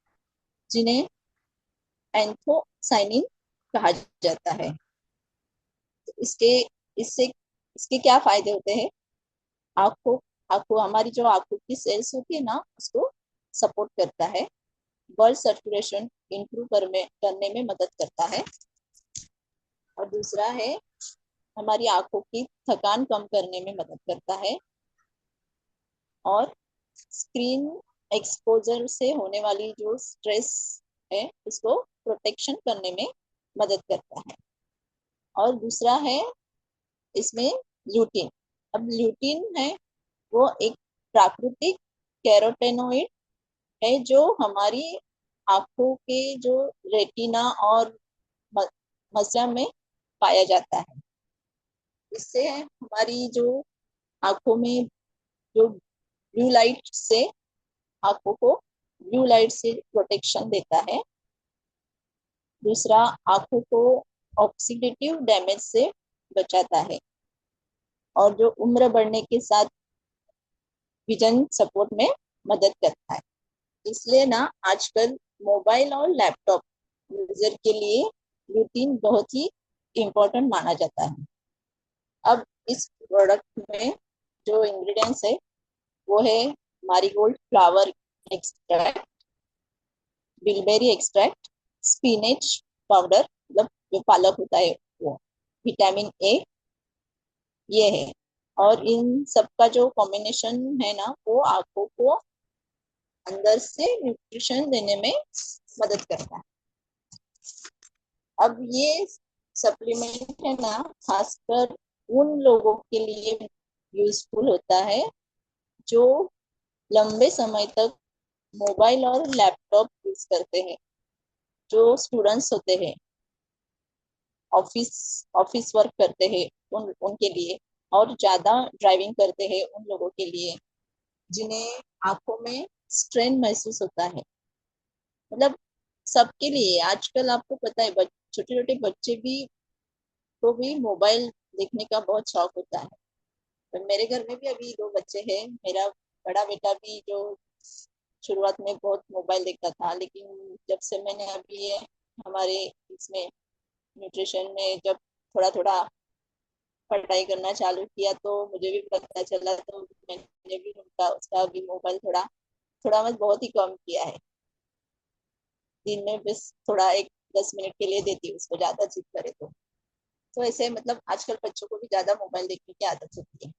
जिन्हें एंथोसाइनिन कहा जाता है। तो इससे इसके क्या फायदे होते हैं? आंखों आंखों हमारी जो आंखों की सेल्स होती है ना, उसको सपोर्ट करता है, ब्लड सर्कुलेशन इंप्रूव करने में मदद करता है, और दूसरा है हमारी आंखों की थकान कम करने में मदद करता है, और स्क्रीन एक्सपोजर से होने वाली जो स्ट्रेस है उसको प्रोटेक्शन करने में मदद करता है। और दूसरा है इसमें ल्यूटीन। अब ल्यूटीन है वो एक प्राकृतिक कैरोटेनोइड है जो हमारी आंखों के जो रेटिना और मज्जा में पाया जाता है। इससे हमारी जो आंखों में जो ब्लू लाइट से आंखों को ब्लू लाइट से प्रोटेक्शन देता है। दूसरा, आंखों को ऑक्सीडेटिव डैमेज से बचाता है, और जो उम्र बढ़ने के साथ विजन सपोर्ट में मदद करता है। इसलिए ना आजकल मोबाइल और लैपटॉप यूजर के लिए ल्यूटीन बहुत ही इम्पोर्टेंट माना जाता है। अब इस प्रोडक्ट में जो इंग्रेडिएंट्स है वो है marigold flower extract, bilberry extract, spinach powder, मतलब जो पालक होता है वो, विटामिन ए, ये है। और इन सबका जो कॉम्बिनेशन है ना, वो आंखों को अंदर से न्यूट्रिशन देने में मदद करता है। अब ये सप्लीमेंट है ना, खासकर उन लोगों के लिए यूजफुल होता है जो लंबे समय तक मोबाइल और लैपटॉप यूज करते हैं, जो स्टूडेंट्स होते हैं, ऑफिस वर्क करते हैं उनके लिए, और ज्यादा ड्राइविंग करते हैं उन लोगों के लिए जिन्हें आंखों में स्ट्रेन महसूस होता है। मतलब सबके लिए आजकल आपको पता है छोटे छोटे बच्चे को भी मोबाइल देखने का बहुत शौक होता है। तो मेरे घर में भी अभी 2 बच्चे हैं। मेरा बड़ा बेटा भी जो शुरुआत में बहुत मोबाइल देखता था, लेकिन जब से मैंने अभी ये हमारे इसमें न्यूट्रिशन में जब थोड़ा थोड़ा पढ़ाई करना चालू किया तो मुझे भी पता चला, तो मैंने भी उसका भी मोबाइल थोड़ा थोड़ा मैं बहुत ही कम किया है। दिन में बस थोड़ा 10 मिनट के लिए देती हूँ उसको, ज्यादा जिद करे तो। तो ऐसे मतलब आजकल बच्चों को भी ज्यादा मोबाइल देखने की आदत होती है,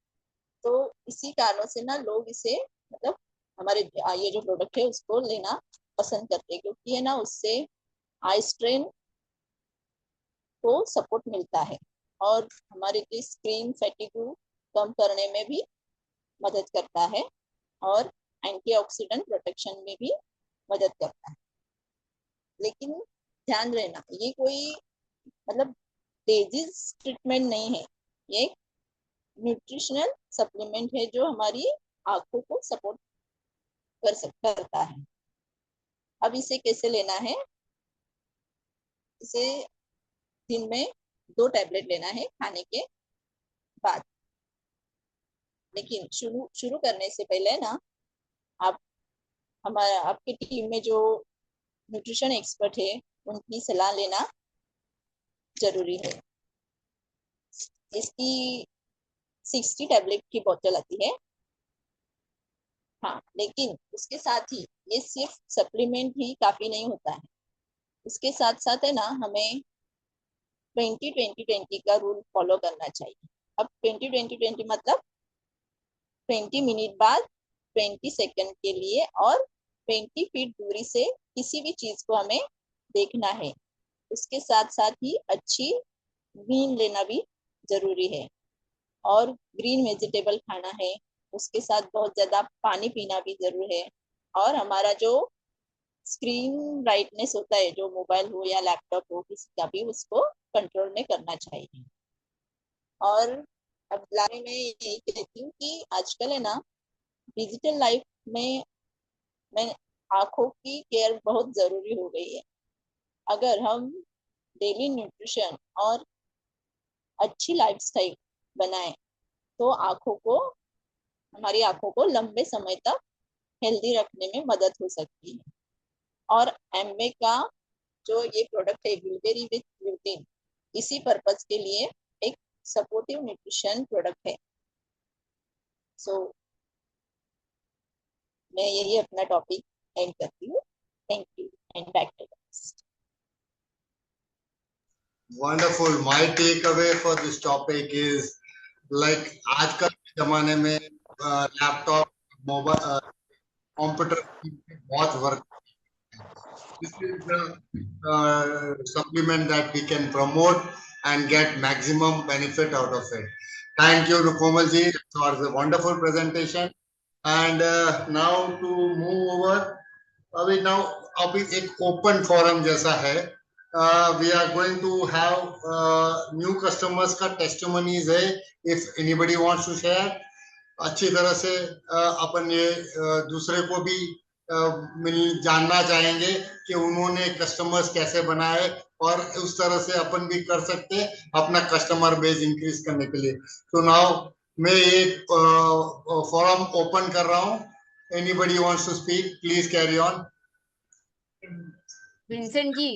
तो इसी कारणों से ना लोग इसे मतलब हमारे ये जो प्रोडक्ट है उसको लेना पसंद करते हैं, क्योंकि है ना उससे आई स्ट्रेन को सपोर्ट मिलता है और हमारे लिए स्क्रीन फैटिग कम करने में भी मदद करता है और एंटीऑक्सीडेंट प्रोटेक्शन में भी मदद करता है। लेकिन ध्यान रहना, ये कोई मतलब डिजीज ट्रीटमेंट नहीं है, ये एक न्यूट्रिशनल सप्लीमेंट है जो हमारी आंखों को सपोर्ट करता है। अब इसे कैसे लेना है, इसे दिन में 2 टैबलेट लेना है खाने के बाद। लेकिन शुरू शुरू करने से पहले ना आप हमारा आपकी टीम में जो न्यूट्रिशन एक्सपर्ट है उनकी सलाह लेना जरूरी है। इसकी 60 टैबलेट की बोतल आती है। हाँ, लेकिन उसके साथ ही ये सिर्फ सप्लीमेंट ही काफी नहीं होता है, उसके साथ साथ है ना हमें 20-20-20 का रूल फॉलो करना चाहिए। अब 20-20-20 मतलब 20 मिनट बाद 20 सेकंड के लिए और 20 फीट दूरी से किसी भी चीज को हमें देखना है। उसके साथ साथ ही अच्छी नींद लेना भी जरूरी है और ग्रीन वेजिटेबल खाना है। उसके साथ बहुत ज्यादा पानी पीना भी जरूरी है और हमारा जो स्क्रीन ब्राइटनेस होता है, जो मोबाइल हो या लैपटॉप हो किसी का भी, उसको कंट्रोल में करना चाहिए। और अब लाने में यही कहती हूँ कि आजकल है ना डिजिटल लाइफ में मैं आंखों की केयर बहुत जरूरी हो गई है। अगर हम डेली न्यूट्रिशन और अच्छी लाइफस्टाइल बनाएं तो हमारी आंखों को लंबे समय तक हेल्दी रखने में मदद हो सकती है। और एमवे का जो ये प्रोडक्ट है ब्लूबेरी विथ ग्लूटेन, इसी पर्पज के लिए एक सपोर्टिव न्यूट्रिशन प्रोडक्ट है। सो मैं यही अपना टॉपिक एंड करती हूँ। Thank you and back to Wonderful. My takeaway for this topic is like आजकल के जमाने में लैपटॉप, मोबाइल, कंप्यूटर बहुत work. This is the supplement that we can promote and get maximum benefit out of it. Thank you, Komalji. It was a wonderful presentation. And now to move over, अभी now अभी एक open forum जैसा है. We are going to have new customers का testimonies है. If anybody wants to share, अच्छी तरह से अपन ये दूसरे को भी जानना चाहेंगे कि उन्होंने कस्टमर्स कैसे बनाए और उस तरह से अपन भी कर सकते हैं अपना कस्टमर बेस इंक्रीज करने के लिए. तो नाउ मैं ये फोरम ओपन कर रहा हूँ. Anybody wants to speak, please carry on. Vincent ji,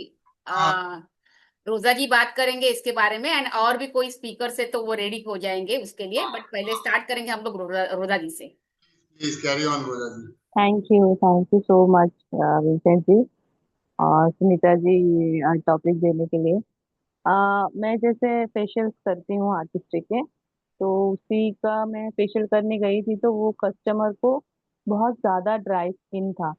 Roja ji बात करेंगे इसके बारे में, एंड और भी कोई स्पीकर से तो वो रेडी हो जाएंगे उसके लिए, बट पहले स्टार्ट करेंगे हम लोग रोजा जी से. Please carry on Roja ji. Thank you so much Vincent ji और सुनीता जी टॉपिक देने के लिए। मैं जैसे फेशियल करती हूँ आर्टिस्टिक के, तो उसी का मैं फेशियल करने गई थी, तो वो कस्टमर को बहुत ज़्यादा ड्राई स्किन था,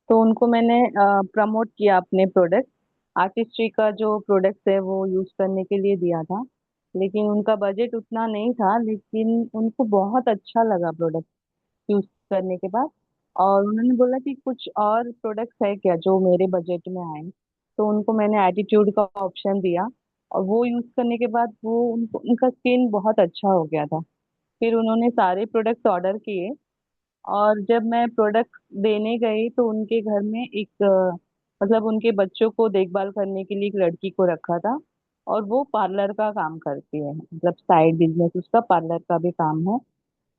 तो उनको मैंने प्रमोट किया अपने प्रोडक्ट आर्टिस्ट्री का जो प्रोडक्ट है वो यूज़ करने के लिए दिया था। लेकिन उनका बजट उतना नहीं था, लेकिन उनको बहुत अच्छा लगा प्रोडक्ट यूज़ करने के बाद, और उन्होंने बोला कि कुछ और प्रोडक्ट्स है क्या जो मेरे बजट में आए। तो उनको मैंने एटीट्यूड का ऑप्शन दिया और वो यूज़ करने के बाद वो उनको उनका स्किन बहुत अच्छा हो गया था। फिर उन्होंने सारे प्रोडक्ट्स ऑर्डर किए और जब मैं प्रोडक्ट देने गई तो उनके घर में एक मतलब उनके बच्चों को देखभाल करने के लिए एक लड़की को रखा था, और वो पार्लर का काम करती है, मतलब साइड बिजनेस उसका पार्लर का भी काम है।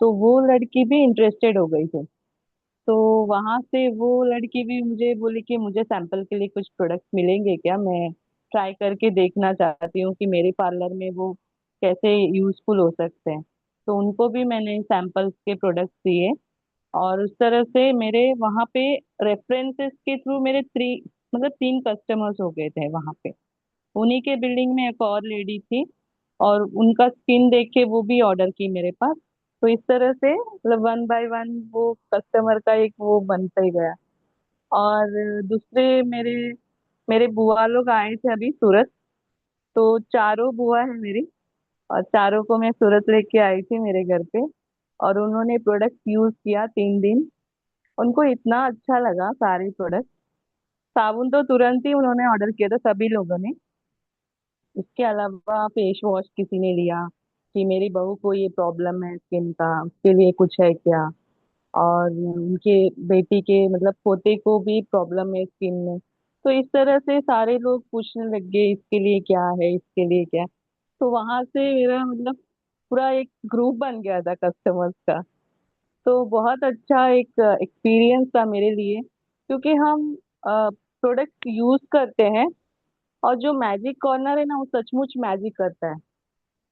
तो वो लड़की भी इंटरेस्टेड हो गई थी, तो वहां से वो लड़की भी मुझे बोली कि मुझे सैंपल के लिए कुछ प्रोडक्ट्स मिलेंगे क्या, मैं ट्राई करके देखना चाहती हूँ कि मेरे पार्लर में वो कैसे यूजफुल हो सकते हैं। तो उनको भी मैंने सैंपल्स के प्रोडक्ट्स दिए और उस तरह से मेरे वहाँ पे रेफरेंसेस के थ्रू मेरे मतलब 3 कस्टमर्स हो गए थे वहाँ पे। उन्हीं के बिल्डिंग में एक और लेडी थी, और उनका स्किन देख के वो भी ऑर्डर की मेरे पास। तो इस तरह से मतलब 1 बाय 1 वो कस्टमर का एक वो बनता ही गया। और दूसरे मेरे मेरे बुआ लोग आए थे अभी सूरत। तो चारों बुआ है मेरी, और चारों को मैं सूरत लेके आई थी मेरे घर पे। और उन्होंने प्रोडक्ट यूज किया 3 दिन। उनको इतना अच्छा लगा सारे प्रोडक्ट। साबुन तो तुरंत ही उन्होंने ऑर्डर किया था सभी लोगों ने। उसके अलावा फेस वॉश किसी ने लिया कि मेरी बहू को ये प्रॉब्लम है स्किन का, उसके लिए कुछ है क्या। और उनके बेटी के मतलब पोते को भी प्रॉब्लम है स्किन में। तो इस तरह से सारे लोग पूछने लग गए इसके लिए क्या है, इसके लिए क्या है। तो वहां से मेरा मतलब पूरा एक ग्रुप बन गया था कस्टमर्स का। तो बहुत अच्छा एक एक्सपीरियंस था मेरे लिए, क्योंकि हम प्रोडक्ट यूज करते हैं और जो मैजिक कॉर्नर है ना वो सचमुच मैजिक करता है।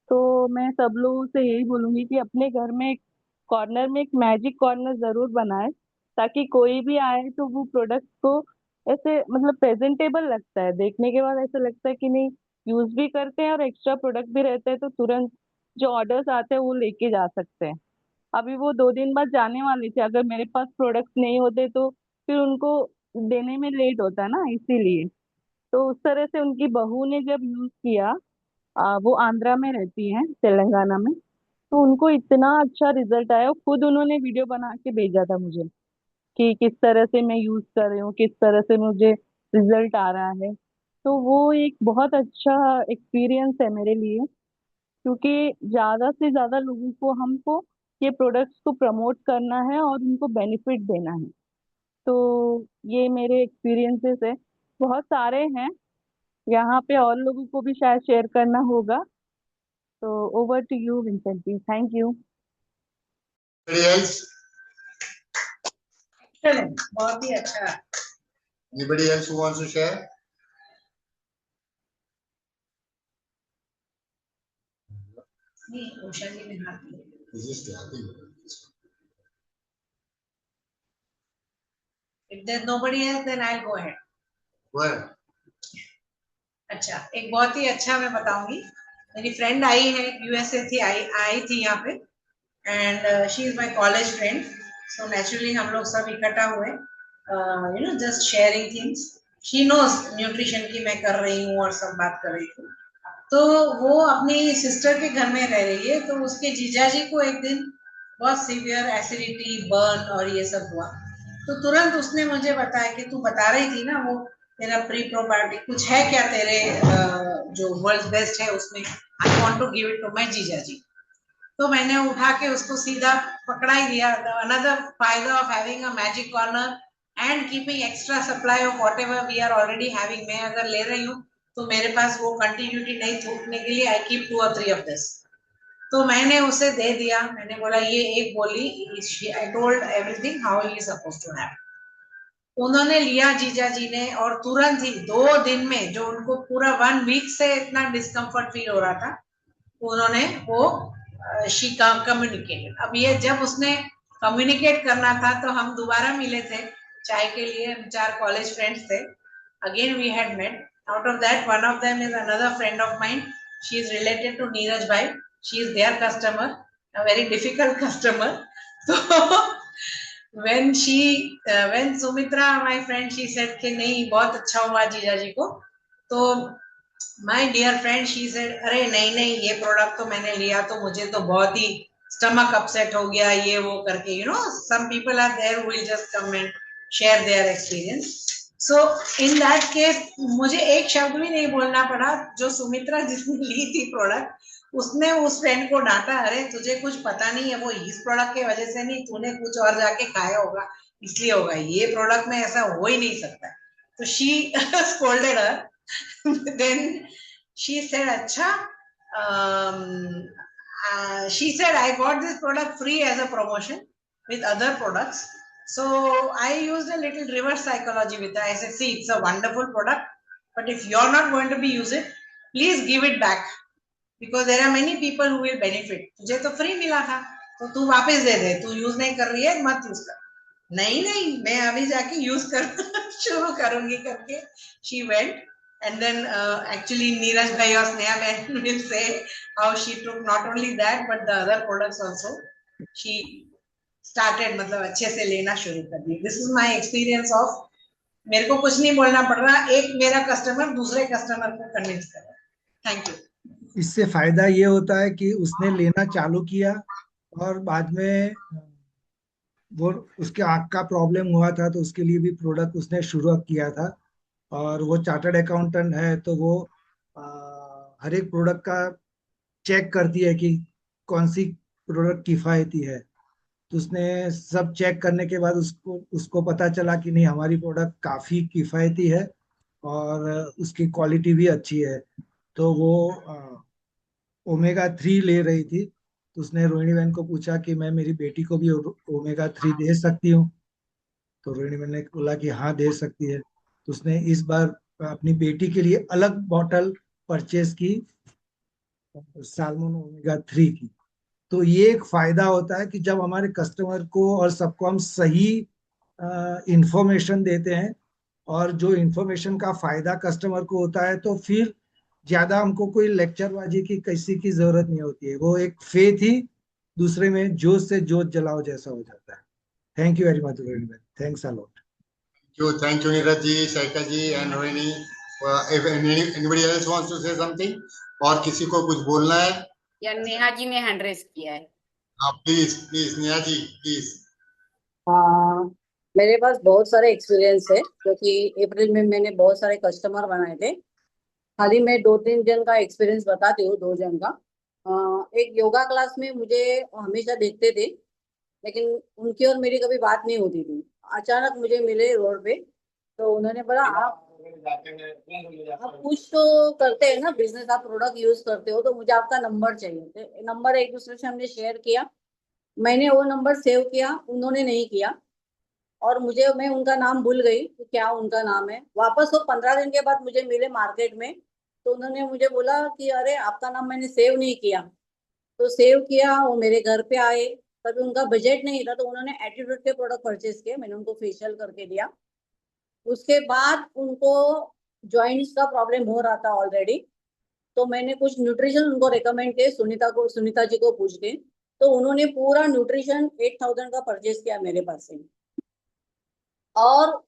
तो मैं सब लोगों से यही बोलूंगी कि अपने घर में एक कॉर्नर में एक मैजिक कॉर्नर जरूर बनाए, ताकि कोई भी आए तो वो प्रोडक्ट को ऐसे मतलब प्रेजेंटेबल लगता है, देखने के बाद ऐसा लगता है कि नहीं यूज भी करते हैं और एक्स्ट्रा प्रोडक्ट भी रहता है, तो तुरंत जो ऑर्डर्स आते हैं वो लेके जा सकते हैं। अभी वो 2 दिन बाद जाने वाले थे, अगर मेरे पास प्रोडक्ट नहीं होते तो फिर उनको देने में लेट होता ना, इसीलिए। तो उस तरह से उनकी बहू ने जब यूज किया, वो आंध्रा में रहती है तेलंगाना में। तो उनको इतना अच्छा रिजल्ट आया, खुद उन्होंने वीडियो बना के भेजा था मुझे कि किस तरह से मैं यूज कर रही हूँ, किस तरह से मुझे रिजल्ट आ रहा है। तो वो एक बहुत अच्छा एक्सपीरियंस है मेरे लिए, क्योंकि ज्यादा से ज्यादा लोगों को हमको ये प्रोडक्ट्स को प्रमोट करना है और उनको बेनिफिट देना है। तो ये मेरे एक्सपीरियंसेस है, बहुत सारे हैं। यहाँ पे और लोगों को भी शायद शेयर करना होगा। तो over to you Vincent, thank you. Anybody else? Excellent, बहुत ही अच्छा। Anybody else who wants to share? नहीं, उषा जी ने हाथ दिया। Is this happy? If there's nobody else, then I'll go ahead. Well, अच्छा, एक बहुत ही अच्छा मैं बताऊंगी। मेरी फ्रेंड आई है, यूएसए थी, आई थी यहाँ पे, and she is my college friend. So naturally हम लोग सब इकट्ठा हुए, you know, just sharing things. She knows nutrition की मैं कर रही हूँ और सब बात कर रही थी। तो वो अपनी सिस्टर के घर में रह रही है, तो उसके जीजाजी को एक दिन बहुत सीवियर एसिडिटी, बर्न और ये सब हुआ। तो तुरंत उसने मुझे बताया कि तू बता रही थी ना वो तेरा प्री प्रोबायोटिक कुछ है क्या तेरे जो वर्ल्ड बेस्ट है उसमें, I want to give it to my जीजाजी। तो मैंने उठा के उसको सीधा पकड़ा ही दिया। अनदर फायदा of having a magic corner and keeping extra supply of whatever we are already having. मैं अगर ले रही हूँ तो मेरे पास वो कंटिन्यूटी नहीं छूटने के लिए I keep 2 or 3 of this. तो मैंने उसे दे दिया। मैंने बोला ये एक गोली, I told everything how he suppose to have. उन्होंने लिया जीजा जी ने, और तुरंत ही 2 दिन में, जो उनको पूरा 1 वीक से इतना डिस्कम्फर्ट फील हो रहा था, उन्होंने वो शी कम्युनिकेटेड। अब ये जब उसने कम्युनिकेट करना था तो हम दोबारा मिले थे चाय के लिए, 4 कॉलेज फ्रेंड्स थे। Again we had met. Out of that one of them is another friend of mine, she is related to Neeraj bhai, she is their customer, a very difficult customer. तो when Sumitra my friend she said कि नहीं बहुत अच्छा हुआ जीजा जी को, तो my dear friend she said अरे नहीं नहीं ये प्रोडक्ट तो मैंने लिया तो मुझे तो बहुत ही स्टमक अपसेट हो गया, ये वो करके, you know, some people are there who will just come and share their experience. So in that case मुझे एक शब्द भी नहीं बोलना पड़ा। जो सुमित्रा जिसने ली थी प्रोडक्ट, उसने उस फ्रेंड को डांटा, अरे तुझे कुछ पता नहीं है, वो इस प्रोडक्ट की वजह से नहीं, तूने कुछ और जाके खाया होगा इसलिए होगा, ये प्रोडक्ट में ऐसा हो ही नहीं सकता। तो she scolded her. Then she said acha, she said I got this product free as a promotion with other products, so I used a little reverse psychology with her. I said, see, it's a wonderful product, but if you're not going to be use it, please give it back, because there are many people who will benefit. तुझे तो free मिला था तो तू वापस दे दे, तू use नहीं कर रही है मत यूज कर। नहीं नहीं मैं अभी जाके यूज कर शुरू करूंगी करके she went And then actually Neeraj bhai or Sneha ma'am will say how she took not only that but the other products also. She started मतलब अच्छे से लेना शुरू कर दी. This is my experience of मेरे को कुछ नहीं बोलना पड़ रहा, एक मेरा कस्टमर दूसरे कस्टमर को कन्विंस कर रहा है. Thank you. इससे फायदा ये होता है कि उसने लेना चालू किया और बाद में वो उसके आँख का प्रॉब्लम हुआ था तो उसके लिए भी प्रोडक्ट उसने शुरू किया था. और वो चार्टर्ड अकाउंटेंट है तो वो हर एक प्रोडक्ट का चेक करती है कि कौन सी प्रोडक्ट किफायती है. तो उसने सब चेक करने के बाद उसको उसको पता चला कि नहीं हमारी प्रोडक्ट काफी किफायती है और उसकी क्वालिटी भी अच्छी है. तो वो ओमेगा 3 ले रही थी. तो उसने रोहिणी बहन को पूछा कि मैं मेरी बेटी को भी ओमेगा 3 दे सकती हूँ. तो रोहिणी बहन ने बोला कि हाँ दे सकती है. तो उसने इस बार अपनी बेटी के लिए अलग बॉटल परचेज की साल्मन ओमेगा 3 की. तो ये एक फायदा होता है कि जब हमारे कस्टमर को और सबको हम सही इंफॉर्मेशन देते हैं और जो इंफॉर्मेशन का फायदा कस्टमर को होता है तो फिर ज्यादा हमको कोई लेक्चरबाजी की किसी की जरूरत नहीं होती है. वो एक फेथ ही दूसरे में जोश से जोश जलाओ जैसा हो जाता है. Thank you very much Rohini ma'am. Thanks a lot. Thank you, Neeraj ji, Saika ji, and Rohini. If anybody else wants to say something, और किसी को कुछ बोलना है, या नेहा जी ने हैंड रेस किया है. Please please Neha ji please. मेरे पास बहुत सारे एक्सपीरियंस है क्योंकि अप्रैल में मैंने बहुत सारे कस्टमर बनाए थे. खाली मैं 2-3 जन का एक्सपीरियंस बताती हूँ. 2 जन का. एक योगा क्लास में मुझे हमेशा देखते थे लेकिन उनकी और मेरी कभी बात नहीं होती थी. अचानक मुझे मिले रोड पे तो उन्होंने बोला आप कुछ तो करते हैं ना बिजनेस, आप प्रोडक्ट यूज करते हो तो मुझे आपका नंबर चाहिए. नंबर एक दूसरे से हमने शेयर किया. मैंने वो नंबर सेव किया, उन्होंने नहीं किया और मैं उनका नाम भूल गई कि क्या उनका नाम है. वापस वो 15 दिन के बाद मुझे मिले मार्केट में तो उन्होंने मुझे बोला कि अरे आपका नाम मैंने सेव नहीं किया. तो सेव किया, वो मेरे घर पे आए. तभी उनका बजट नहीं था तो उन्होंने एटीट्यूड के प्रोडक्ट परचेज किए. मैंने उनको फेशियल करके दिया. उसके बाद उनको जॉइंट्स का प्रॉब्लम हो रहा था ऑलरेडी तो मैंने कुछ न्यूट्रिशन उनको रेकमेंड किए. सुनीता जी को पूछ के तो उन्होंने पूरा न्यूट्रिशन 8000 का परचेज किया मेरे पास से. और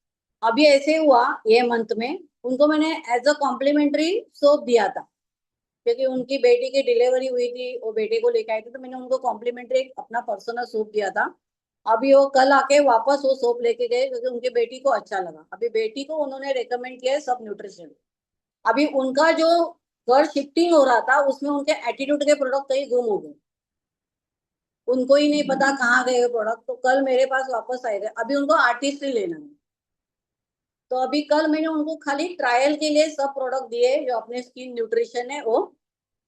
अभी ऐसे हुआ ये मंथ में उनको मैंने एज अ कॉम्प्लीमेंट्री सोप दिया था क्योंकि उनकी बेटी की डिलीवरी हुई थी, वो बेटे को लेके आए थे तो मैंने उनको कॉम्प्लीमेंट्री अपना पर्सनल सोप दिया था. अभी वो कल आके वापस वो सोप लेके गए क्योंकि उनकी बेटी को अच्छा लगा. अभी बेटी को उन्होंने रेकमेंड किया है सब न्यूट्रिशन. अभी उनका जो घर शिफ्टिंग हो रहा था उसमें उनके एटीट्यूड के प्रोडक्ट कहीं गुम हो गए. उनको ही नहीं पता कहाँ गए प्रोडक्ट. तो कल मेरे पास वापस आए थे. अभी उनको आर्टिस्ट्री लेना है तो अभी कल मैंने उनको खाली ट्रायल के लिए सब प्रोडक्ट दिए जो अपने स्किन न्यूट्रिशन है वो.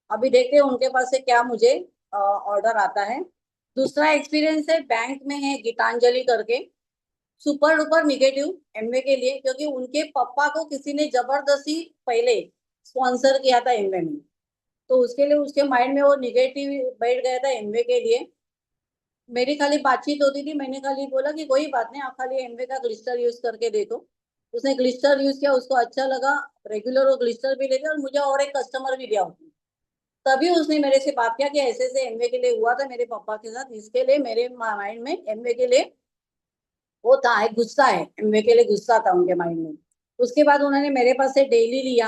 अभी देखते हैं उनके पास से क्या मुझे ऑर्डर आता है. दूसरा एक्सपीरियंस है बैंक में है गीतांजलि करके. सुपर डुपर निगेटिव एमवे के लिए क्योंकि उनके पापा को किसी ने जबरदस्ती पहले स्पॉन्सर किया था एमवे में तो उसके लिए उसके माइंड में वो निगेटिव बैठ गया था एमवे के लिए. मेरी खाली बातचीत होती थी. मैंने खाली बोला कि कोई बात नहीं, आप खाली एमवे का ग्लिस्टर यूज करके देखो. उसने ग्लिस्टर यूज किया, उसको अच्छा लगा. रेगुलर वो ग्लिस्टर भी लेते और मुझे और एक कस्टमर भी दिया उसने. तभी उसने मेरे से बात किया कि ऐसे ऐसे एमवे के लिए हुआ था मेरे पापा के साथ. इसके लिए मेरे माइंड में एमवे के लिए वो था, एक गुस्सा है. एमवे के लिए गुस्सा था उनके माइंड में. उसके बाद उन्होंने मेरे पास से डेली लिया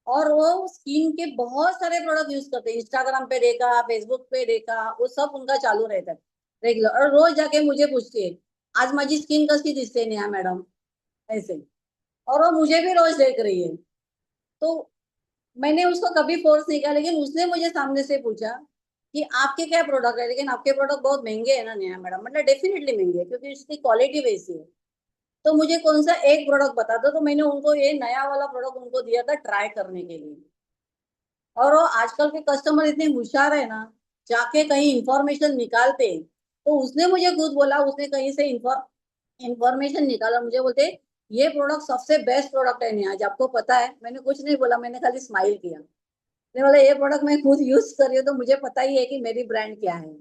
और वो स्किन के बहुत सारे प्रोडक्ट यूज करते हैं. इंस्टाग्राम पे देखा, फेसबुक पे देखा, वो सब उनका चालू रहता है रेगुलर. और रोज जाके मुझे पूछती है आज माझी स्किन कशी दिसते नेहा मॅडम ऐसे. और वो मुझे भी रोज देख रही है. तो मैंने उसको कभी फोर्स नहीं किया लेकिन उसने मुझे सामने से पूछा कि आपके क्या प्रोडक्ट है, लेकिन आपके प्रोडक्ट बहुत महंगे है ना नेहा मैडम. मतलब डेफिनेटली महंगे है क्योंकि इसकी क्वालिटी वैसी है. तो मुझे कौन सा एक प्रोडक्ट बता दो. तो मैंने उनको ये नया वाला प्रोडक्ट उनको दिया था ट्राई करने के लिए. और वो आजकल के कस्टमर इतने होशियार है ना, जाके कहीं इंफॉर्मेशन निकालते. तो उसने मुझे खुद बोला, उसने कहीं से इंफॉर्मेशन निकाला. मुझे बोलते ये प्रोडक्ट सबसे बेस्ट प्रोडक्ट है नेहा जी, आपको पता है. मैंने कुछ नहीं बोला, मैंने खाली स्माइल किया. मैंने बोला ये प्रोडक्ट मैं खुद यूज कर रही हूँ तो मुझे पता ही है कि मेरी ब्रांड क्या है.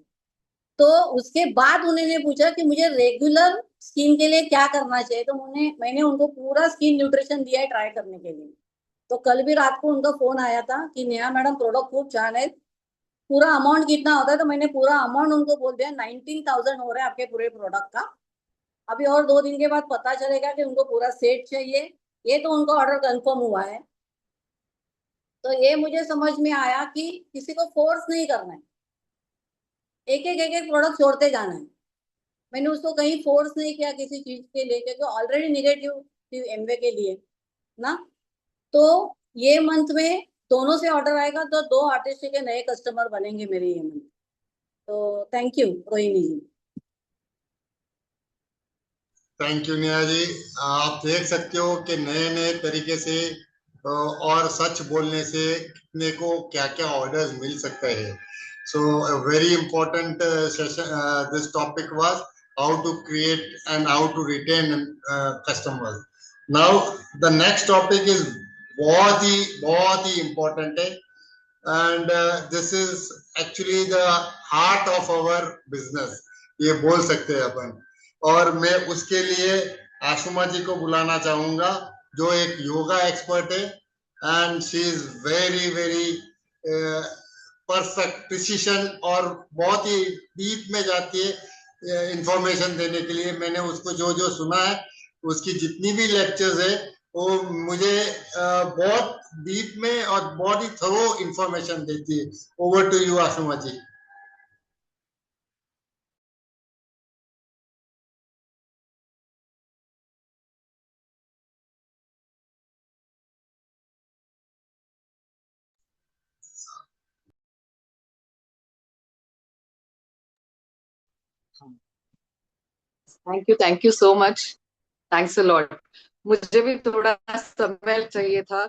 तो उसके बाद उन्होंने पूछा कि मुझे रेगुलर स्किन के लिए क्या करना चाहिए. तो मैंने उनको पूरा स्किन न्यूट्रिशन दिया है ट्राई करने के लिए. तो कल भी रात को उनका फोन आया था कि नेहा मैडम प्रोडक्ट खूब छान है, पूरा अमाउंट कितना होता है, तो मैंने पूरा अमाउंट उनको बोल दिया 19,000 हो रहा है आपके पूरे प्रोडक्ट का। अभी और 2 दिन के बाद पता चलेगा कि उनको पूरा सेट चाहिए, ये तो उनका ऑर्डर कंफर्म हुआ है। तो ये मुझे समझ में आया कि किसी को फोर्स नहीं करना है, एक एक प्रोडक्ट छोड़ते जाना है। मैंने उसको कहीं फोर्स नहीं किया किसी चीज के लिए, क्योंकि ऑलरेडी निगेटिव थी एमवे के लिए ना। तो ये मंथ में दोनों से ऑर्डर आएगा तो 2 आर्टिस्ट के नए कस्टमर बनेंगे मेरे ये मंथ। तो thank you Rohini ji. Thank you Neha ji. आप देख सकते हो कि नए नए तरीके से और सच बोलने से कितने को क्या क्या ऑर्डर्स मिल सकते हैं। So very important session this topic was how to create and how to retain customers. Now the next topic is बहुत ही इंपॉर्टेंट है, and this is actually the heart of our business, ये बोल सकते हैं अपन। और मैं उसके लिए आशुमा जी को बुलाना चाहूंगा, जो एक योगा एक्सपर्ट है, and she is very very perfect precision और बहुत ही डीप में जाती है इंफॉर्मेशन देने के लिए। मैंने उसको जो जो सुना है, उसकी जितनी भी लेक्चर्स है, वो मुझे बहुत डीप में और बहुत ही थरो इंफॉर्मेशन देती है। Over to you Ashuma ji. Thank you so much. Thanks a lot. मुझे भी थोड़ा समय चाहिए था,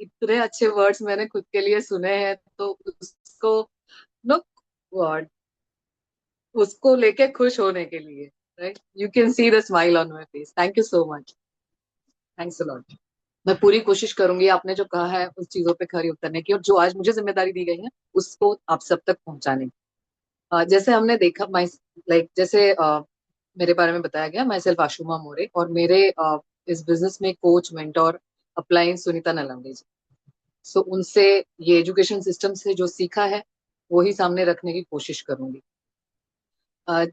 इतने अच्छे वर्ड्स मैंने खुद के लिए सुने हैं, तो उसको नो वर्ड उसको लेके खुश होने के लिए, right, you can see the smile on my face. Thank you so much. Thanks a lot. मैं पूरी कोशिश करूंगी आपने जो कहा है उस चीजों पे खरी उतरने की, और जो आज मुझे जिम्मेदारी दी गई है उसको आप सब तक पहुंचाने की। जैसे हमने देखा, माई जैसे मेरे बारे में बताया गया, मैं सिर्फ आशुमा मोरे, और मेरे इस बिजनेस में कोच मेंटोर अप्लाइंग सुनीता नलंदे जी। सो उनसे ये एजुकेशन सिस्टम से जो सीखा है वही सामने रखने की कोशिश करूंगी। अ,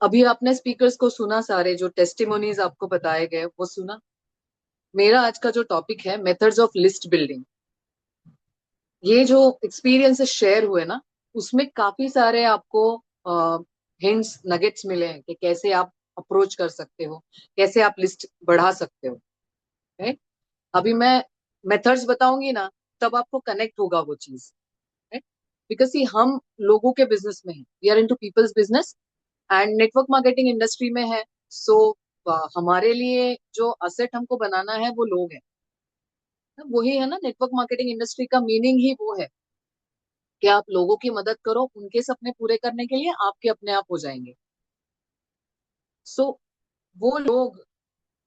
अभी आपने स्पीकर्स को सुना, सारे जो टेस्टिमोनीज आपको बताए गए वो सुना। मेरा आज का जो टॉपिक है मेथड्स ऑफ लिस्ट बिल्डिंग, ये जो एक्सपीरियंसेस शेयर हुए ना, उसमें काफी सारे आपको हिंट्स नगेट्स मिले हैं कि कैसे आप अप्रोच कर सकते हो, कैसे आप लिस्ट बढ़ा सकते हो, राइट। अभी मैं मेथड्स बताऊंगी ना, तब आपको कनेक्ट होगा वो चीज, राइट। बिकॉज हम लोगों के बिजनेस में हैं, we are into people's business and network marketing industry में है। सो हमारे लिए जो असेट हमको बनाना है वो लोग हैं, वही है ना, नेटवर्क मार्केटिंग इंडस्ट्री का मीनिंग ही वो है कि आप लोगों की मदद करो, उनके सपने पूरे करने के लिए आपके अपने आप हो जाएंगे। सो वो लोग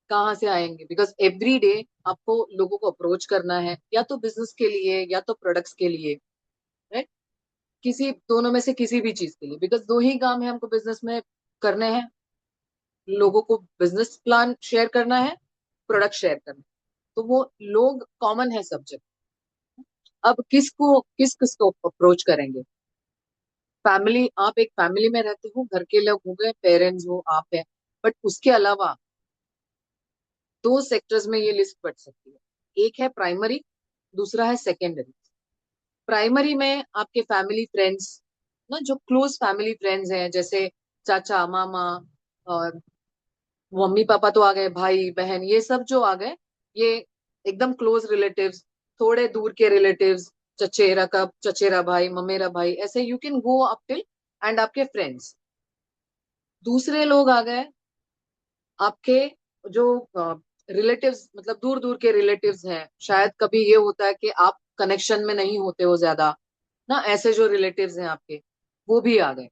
कहाँ से आएंगे? बिकॉज एवरी डे आपको लोगों को अप्रोच करना है, या तो बिजनेस के लिए या तो प्रोडक्ट्स के लिए, राइट, किसी दोनों में से किसी भी चीज के लिए। बिकॉज दो ही काम है हमको बिजनेस में करने हैं, लोगों को बिजनेस प्लान शेयर करना है, प्रोडक्ट शेयर करना है। तो वो लोग कॉमन है सब्जेक्ट। अब किस किसको अप्रोच करेंगे? फैमिली, आप एक फैमिली में रहते हो, घर के लोग हो गए, पेरेंट्स हो, आप है, बट उसके अलावा 2 सेक्टर्स में ये लिस्ट बढ़ सकती है। एक है प्राइमरी, दूसरा है सेकेंडरी। प्राइमरी में आपके फैमिली फ्रेंड्स ना, जो क्लोज फैमिली फ्रेंड्स हैं, जैसे चाचा मामा और मम्मी पापा तो आ गए, भाई बहन ये सब जो आ गए, ये एकदम क्लोज रिलेटिव्स। थोड़े दूर के रिलेटिव्स, चचेरा भाई, ममेरा भाई, ऐसे you can go up till, and आपके फ्रेंड्स। दूसरे लोग आ गए आपके जो रिलेटिव्स, मतलब दूर दूर के रिलेटिव्स हैं। शायद कभी ये होता है कि आप कनेक्शन में नहीं होते हो ज्यादा ना, ऐसे जो रिलेटिव्स हैं आपके, वो भी आ गए,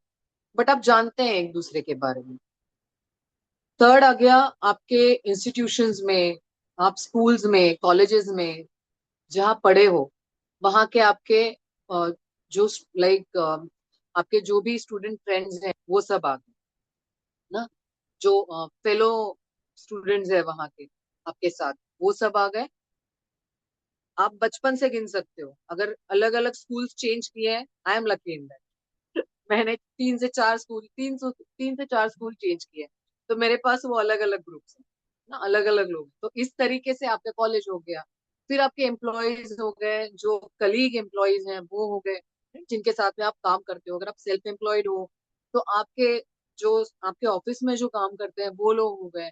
बट आप जानते हैं एक दूसरे के बारे में। थर्ड आ गया आपके इंस्टीट्यूशंस में, आप स्कूल्स में, कॉलेजेस में जहाँ पढ़े हो, वहाँ के आपके जो आपके जो भी स्टूडेंट फ्रेंड्स हैं वो सब आ गए ना, जो फेलो स्टूडेंट्स है वहाँ के आपके साथ, वो सब आ गए। आप बचपन से गिन सकते हो, अगर अलग अलग स्कूल्स चेंज किए हैं, I am lucky in that. मैंने 3 से 4 स्कूल चेंज किए, तो मेरे पास वो अलग अलग ग्रुप्स हैं ना, अलग अलग लोग। तो इस तरीके से आपका कॉलेज हो गया, फिर आपके एम्प्लॉयज हो गए, जो कलीग एम्प्लॉयज हैं वो हो गए, जिनके साथ में आप काम करते हो। अगर आप सेल्फ एम्प्लॉयड हो तो आपके जो आपके ऑफिस में जो काम करते हैं वो लोग हो गए।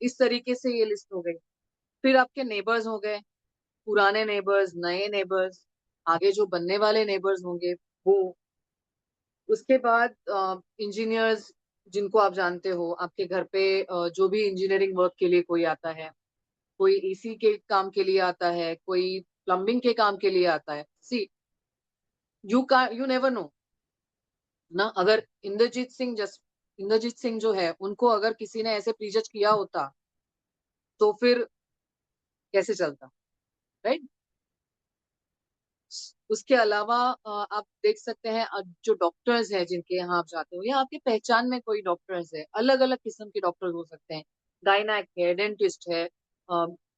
इस तरीके से ये लिस्ट हो गई। फिर आपके नेबर्स हो गए, पुराने नेबर्स, नए नेबर्स, आगे जो बनने वाले नेबर्स होंगे वो। उसके बाद इंजीनियर्स, जिनको आप जानते हो, आपके घर पे जो भी इंजीनियरिंग वर्क के लिए कोई आता है, कोई एसी के काम के लिए आता है, कोई प्लम्बिंग के काम के लिए आता है। सी, यू नेवर नो ना, अगर इंद्रजीत सिंह जो है, उनको अगर किसी ने ऐसे प्रीजज किया होता तो फिर कैसे चलता, राइट? उसके अलावा आप देख सकते हैं जो डॉक्टर्स हैं जिनके यहाँ आप जाते हो, या आपके पहचान में कोई डॉक्टर्स है, अलग अलग किस्म के डॉक्टर्स हो सकते हैं। गायनेक है, डेंटिस्ट है,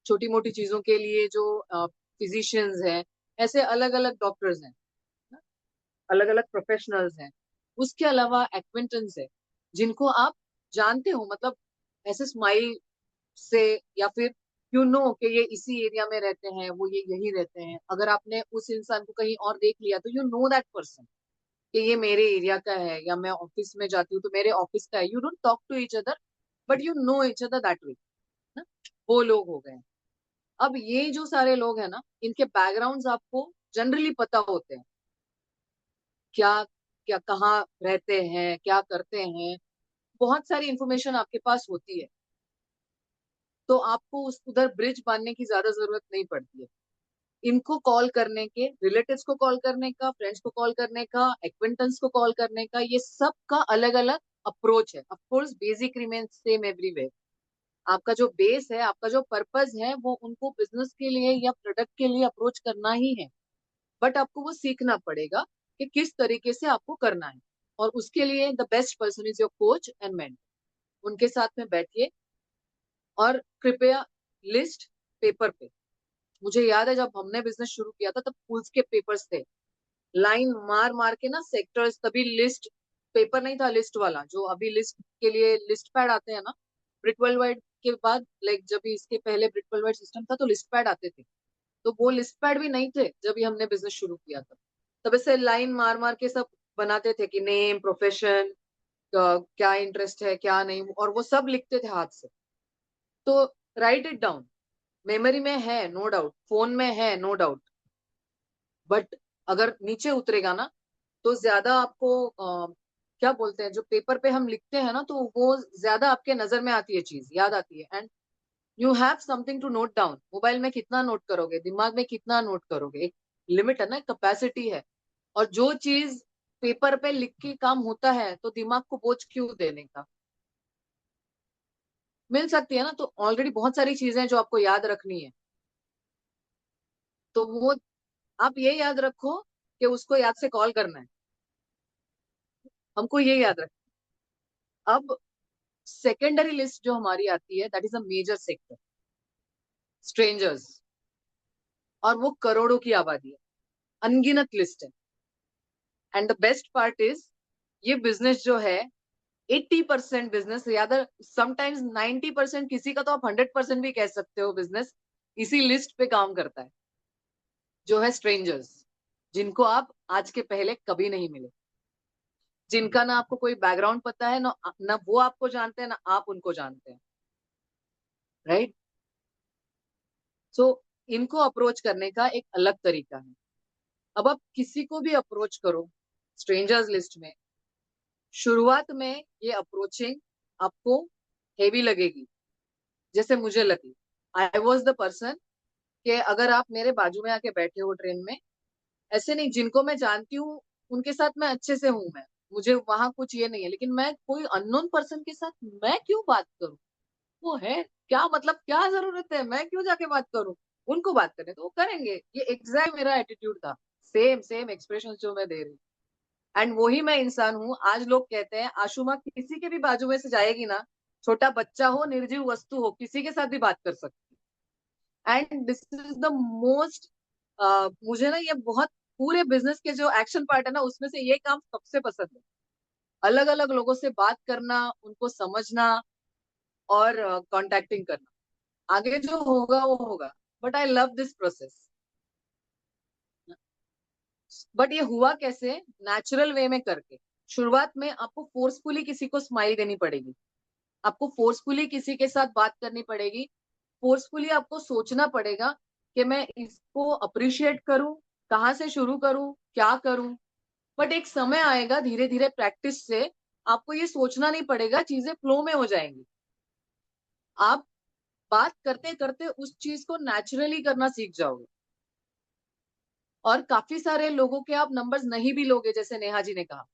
छोटी मोटी चीजों के लिए जो फिजिशियंस हैं, ऐसे अलग अलग डॉक्टर्स हैं, अलग अलग प्रोफेशनल्स हैं। उसके अलावा एक्वेंटेंस है, जिनको आप जानते हो, मतलब ऐसे स्माइल से, या फिर यू नो कि ये इसी एरिया में रहते हैं, वो ये यही रहते हैं। अगर आपने उस इंसान को कहीं और देख लिया तो यू नो दैट पर्सन कि ये मेरे एरिया का है, या मैं ऑफिस में जाती हूँ तो मेरे ऑफिस का है। You don't talk to each other but you know each other that way ना। वो लोग हो गए। अब ये जो सारे लोग हैं ना, इनके बैकग्राउंड्स आपको जनरली पता होते हैं, क्या क्या कहाँ रहते हैं, क्या करते हैं, बहुत सारी इंफॉर्मेशन आपके पास होती है। तो आपको उस उधर ब्रिज बांधने की ज्यादा जरूरत नहीं पड़ती है। इनको कॉल करने के, रिलेटिव्स को कॉल करने का, फ्रेंड्स को कॉल करने का, एक्वेंटेंस को कॉल करने का, ये सब का अलग अलग अप्रोच है। Of course basic remains same everywhere. आपका जो बेस है, आपका जो पर्पस है, वो उनको बिजनेस के लिए या प्रोडक्ट के लिए अप्रोच करना ही है। बट आपको वो सीखना पड़ेगा कि किस तरीके से आपको करना है। और उसके लिए the best person is your coach and mentor. उनके साथ में बैठिए और कृपया लिस्ट पेपर पे, मुझे याद है जब हमने बिजनेस शुरू किया था तब फूल्स के पेपर्स थे, लाइन मार मार के ना, सेक्टर्स, तभी लिस्ट पेपर नहीं था, लिस्ट वाला जो अभी लिस्ट के लिए लिस्ट पैड आते हैं ना, ब्रिट वर्ल्ड वाइड के बाद, लाइक जब भी इसके पहले ब्रिट वर्ल्ड वाइड सिस्टम था तो लिस्ट पैड आते थे। तो वो लिस्ट पैड भी नहीं थे जब भी हमने बिजनेस शुरू किया था। तब ऐसे लाइन मार मार के सब बनाते थे कि नेम, प्रोफेशन, क्या इंटरेस्ट है क्या नहीं, और वो सब लिखते थे हाथ से। तो राइट इट डाउन, मेमोरी में है नो डाउट, फोन में है नो डाउट, बट अगर नीचे उतरेगा ना तो ज्यादा आपको क्या बोलते हैं, जो पेपर पे हम लिखते हैं ना, तो वो ज्यादा आपके नजर में आती है, चीज याद आती है। And you have something to note down. Mobile में कितना नोट करोगे, दिमाग में कितना नोट करोगे, एक लिमिट है ना, कैपेसिटी है। और जो चीज पेपर पे लिख के काम होता है तो दिमाग को बोझ क्यों देने का, मिल सकती है ना। तो ऑलरेडी बहुत सारी चीजें जो आपको याद रखनी है, तो वो आप ये याद रखो कि उसको याद से कॉल करना है, हमको ये याद रखना है। अब सेकेंडरी लिस्ट जो हमारी आती है, that is a major sector, strangers, और वो करोड़ों की आबादी है, अनगिनत लिस्ट है। And the best part is, ये बिजनेस जो है 80% बिजनेस, या समटाइम्स 90%, किसी का तो आप 100% भी कह सकते हो, बिजनेस इसी लिस्ट पे काम करता है, जो है स्ट्रेंजर्स, जिनको आप आज के पहले कभी नहीं मिले, जिनका ना आपको कोई बैकग्राउंड पता है, ना वो आपको जानते हैं, ना आप उनको जानते हैं, राइट? सो इनको अप्रोच करने का एक अलग तरीका है। अब आप किसी को भी अप्रोच करो स्ट्रेंजर्स लिस्ट में, शुरुआत में ये अप्रोचिंग आपको हेवी लगेगी, जैसे मुझे लगी। आई वॉज द पर्सन कि अगर आप मेरे बाजू में आके बैठे हो ट्रेन में, ऐसे नहीं, जिनको मैं जानती हूँ उनके साथ मैं अच्छे से हूँ, मैं, मुझे वहां कुछ ये नहीं है, लेकिन मैं कोई अननोन पर्सन के साथ मैं क्यों बात करूं, वो है क्या, मतलब क्या जरूरत है, मैं क्यों जाके बात करूं, उनको बात करने तो वो करेंगे। ये एग्जैक्ट मेरा एटीट्यूड था, सेम सेम एक्सप्रेशन जो मैं दे रही हूँ। एंड वही मैं इंसान हूँ। आज लोग कहते हैं आशुमा किसी के भी बाजू में से जाएगी ना, छोटा बच्चा हो, निर्जीव वस्तु हो, किसी के साथ भी बात कर सकती है। And this is the most मुझे ना ये बहुत पूरे बिजनेस के जो एक्शन पार्ट है ना उसमें से ये काम सबसे पसंद है। अलग अलग लोगों से बात करना, उनको समझना और कॉन्टेक्टिंग करना। आगे जो होगा वो होगा, but I love this process. But ये हुआ कैसे? नेचुरल वे में करके। शुरुआत में आपको फोर्सफुली किसी को स्माइल देनी पड़ेगी, आपको फोर्सफुली किसी के साथ बात करनी पड़ेगी, फोर्सफुली आपको सोचना पड़ेगा कि मैं इसको अप्रिशिएट करूं, कहाँ से शुरू करूं, क्या करूं। बट एक समय आएगा, धीरे धीरे प्रैक्टिस से आपको ये सोचना नहीं पड़ेगा, चीजें फ्लो में हो जाएंगी। आप बात करते करते उस चीज को नेचुरली करना सीख जाओगे। और काफी सारे लोगों के आप नंबर्स नहीं भी लोगे, जैसे नेहा जी ने कहा,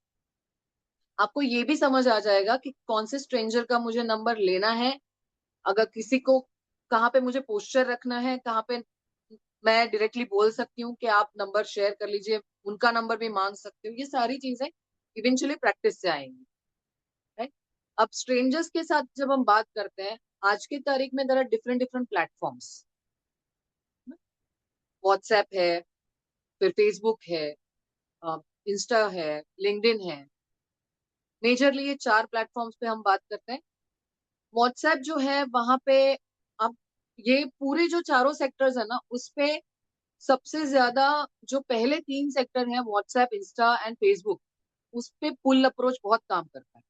आपको ये भी समझ आ जाएगा कि कौन से स्ट्रेंजर का मुझे नंबर लेना है, अगर किसी को कहाँ पे मुझे पोस्चर रखना है, कहाँ पे मैं डायरेक्टली बोल सकती हूँ कि आप नंबर शेयर कर लीजिए, उनका नंबर भी मांग सकती हूँ। ये सारी चीजें इवेंचुअली प्रैक्टिस से आएंगी, राइट? अब स्ट्रेंजर्स के साथ जब हम बात करते हैं, आज की तारीख में there are different different platforms. WhatsApp है, फिर फेसबुक है, इंस्टा है, लिंक्डइन है। मेजरली ये 4 प्लेटफॉर्म्स पे हम बात करते हैं। व्हाट्सएप जो है वहां पे अब ये पूरे जो चारों सेक्टर्स है ना, उस पे सबसे ज्यादा जो पहले 3 सेक्टर हैं, व्हाट्सएप, इंस्टा एंड फेसबुक, उस पे पुल अप्रोच बहुत काम करता है।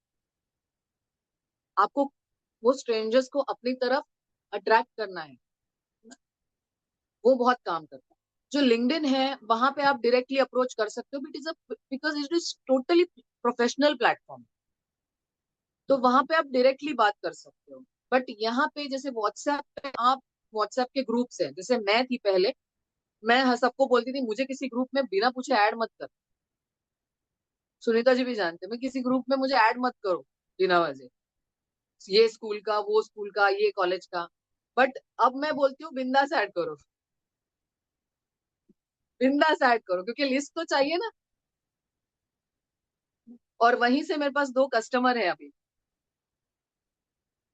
आपको वो स्ट्रेंजर्स को अपनी तरफ अट्रैक्ट करना है, वो बहुत काम करता है। जो लिंक्डइन है वहां पे आप डायरेक्टली अप्रोच कर सकते हो, because it is totally professional platform, तो वहां पे आप डायरेक्टली बात कर सकते हो। बट यहाँ पे जैसे व्हाट्सएप पे आप व्हाट्सएप के ग्रुप्स हैं, जैसे मैं थी पहले, मैं सबको बोलती थी मुझे किसी ग्रुप में बिना पूछे ऐड मत कर। सुनीता जी भी जानते हैं, मैं किसी ग्रुप में मुझे ऐड मत करो बिना वजह, ये स्कूल का, वो स्कूल का, ये कॉलेज का। बट अब मैं बोलती हूँ बिंदास ऐड करो, बिंदास ऐड करो, क्योंकि लिस्ट तो चाहिए ना। और वहीं से मेरे पास 2 कस्टमर है अभी,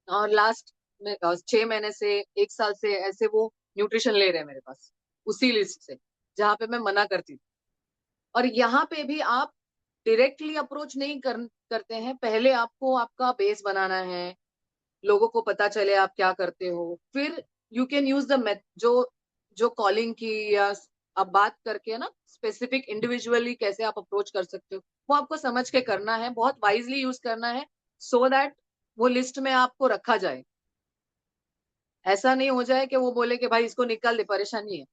और लास्ट में 6 महीने से 1 साल से ऐसे वो न्यूट्रिशन ले रहे हैं मेरे पास, उसी लिस्ट से जहाँ पे मैं मना करती थी। और यहाँ पे भी आप डायरेक्टली अप्रोच नहीं करते हैं, पहले आपको आपका बेस बनाना है, लोगों को पता चले आप क्या करते हो, फिर you can use the method जो जो कॉलिंग की, या आप बात करके ना स्पेसिफिक इंडिविजुअली कैसे आप अप्रोच कर सकते हो, वो आपको समझ के करना है, बहुत वाइजली यूज करना है, सो दैट वो लिस्ट में आपको रखा जाए। ऐसा नहीं हो जाए कि वो बोले कि भाई इसको निकाल दे, परेशानी है,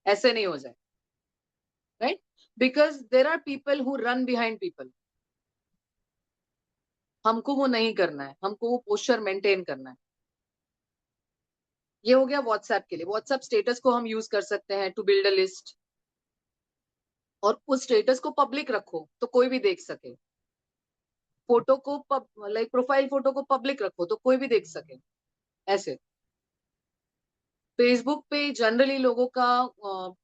ऐसे नहीं हो जाए, right? Because there are people who run behind people. हमको वो नहीं करना है, हमको वो पोस्चर मेंटेन करना है। ये हो गया व्हाट्सएप के लिए। व्हाट्सएप स्टेटस को हम यूज कर सकते हैं टू बिल्ड अ लिस्ट, और उस स्टेटस को पब्लिक रखो तो कोई भी देख सके, फोटो को लाइक प्रोफाइल फोटो को पब्लिक रखो तो कोई भी देख सके, ऐसे। फेसबुक पे जनरली लोगों का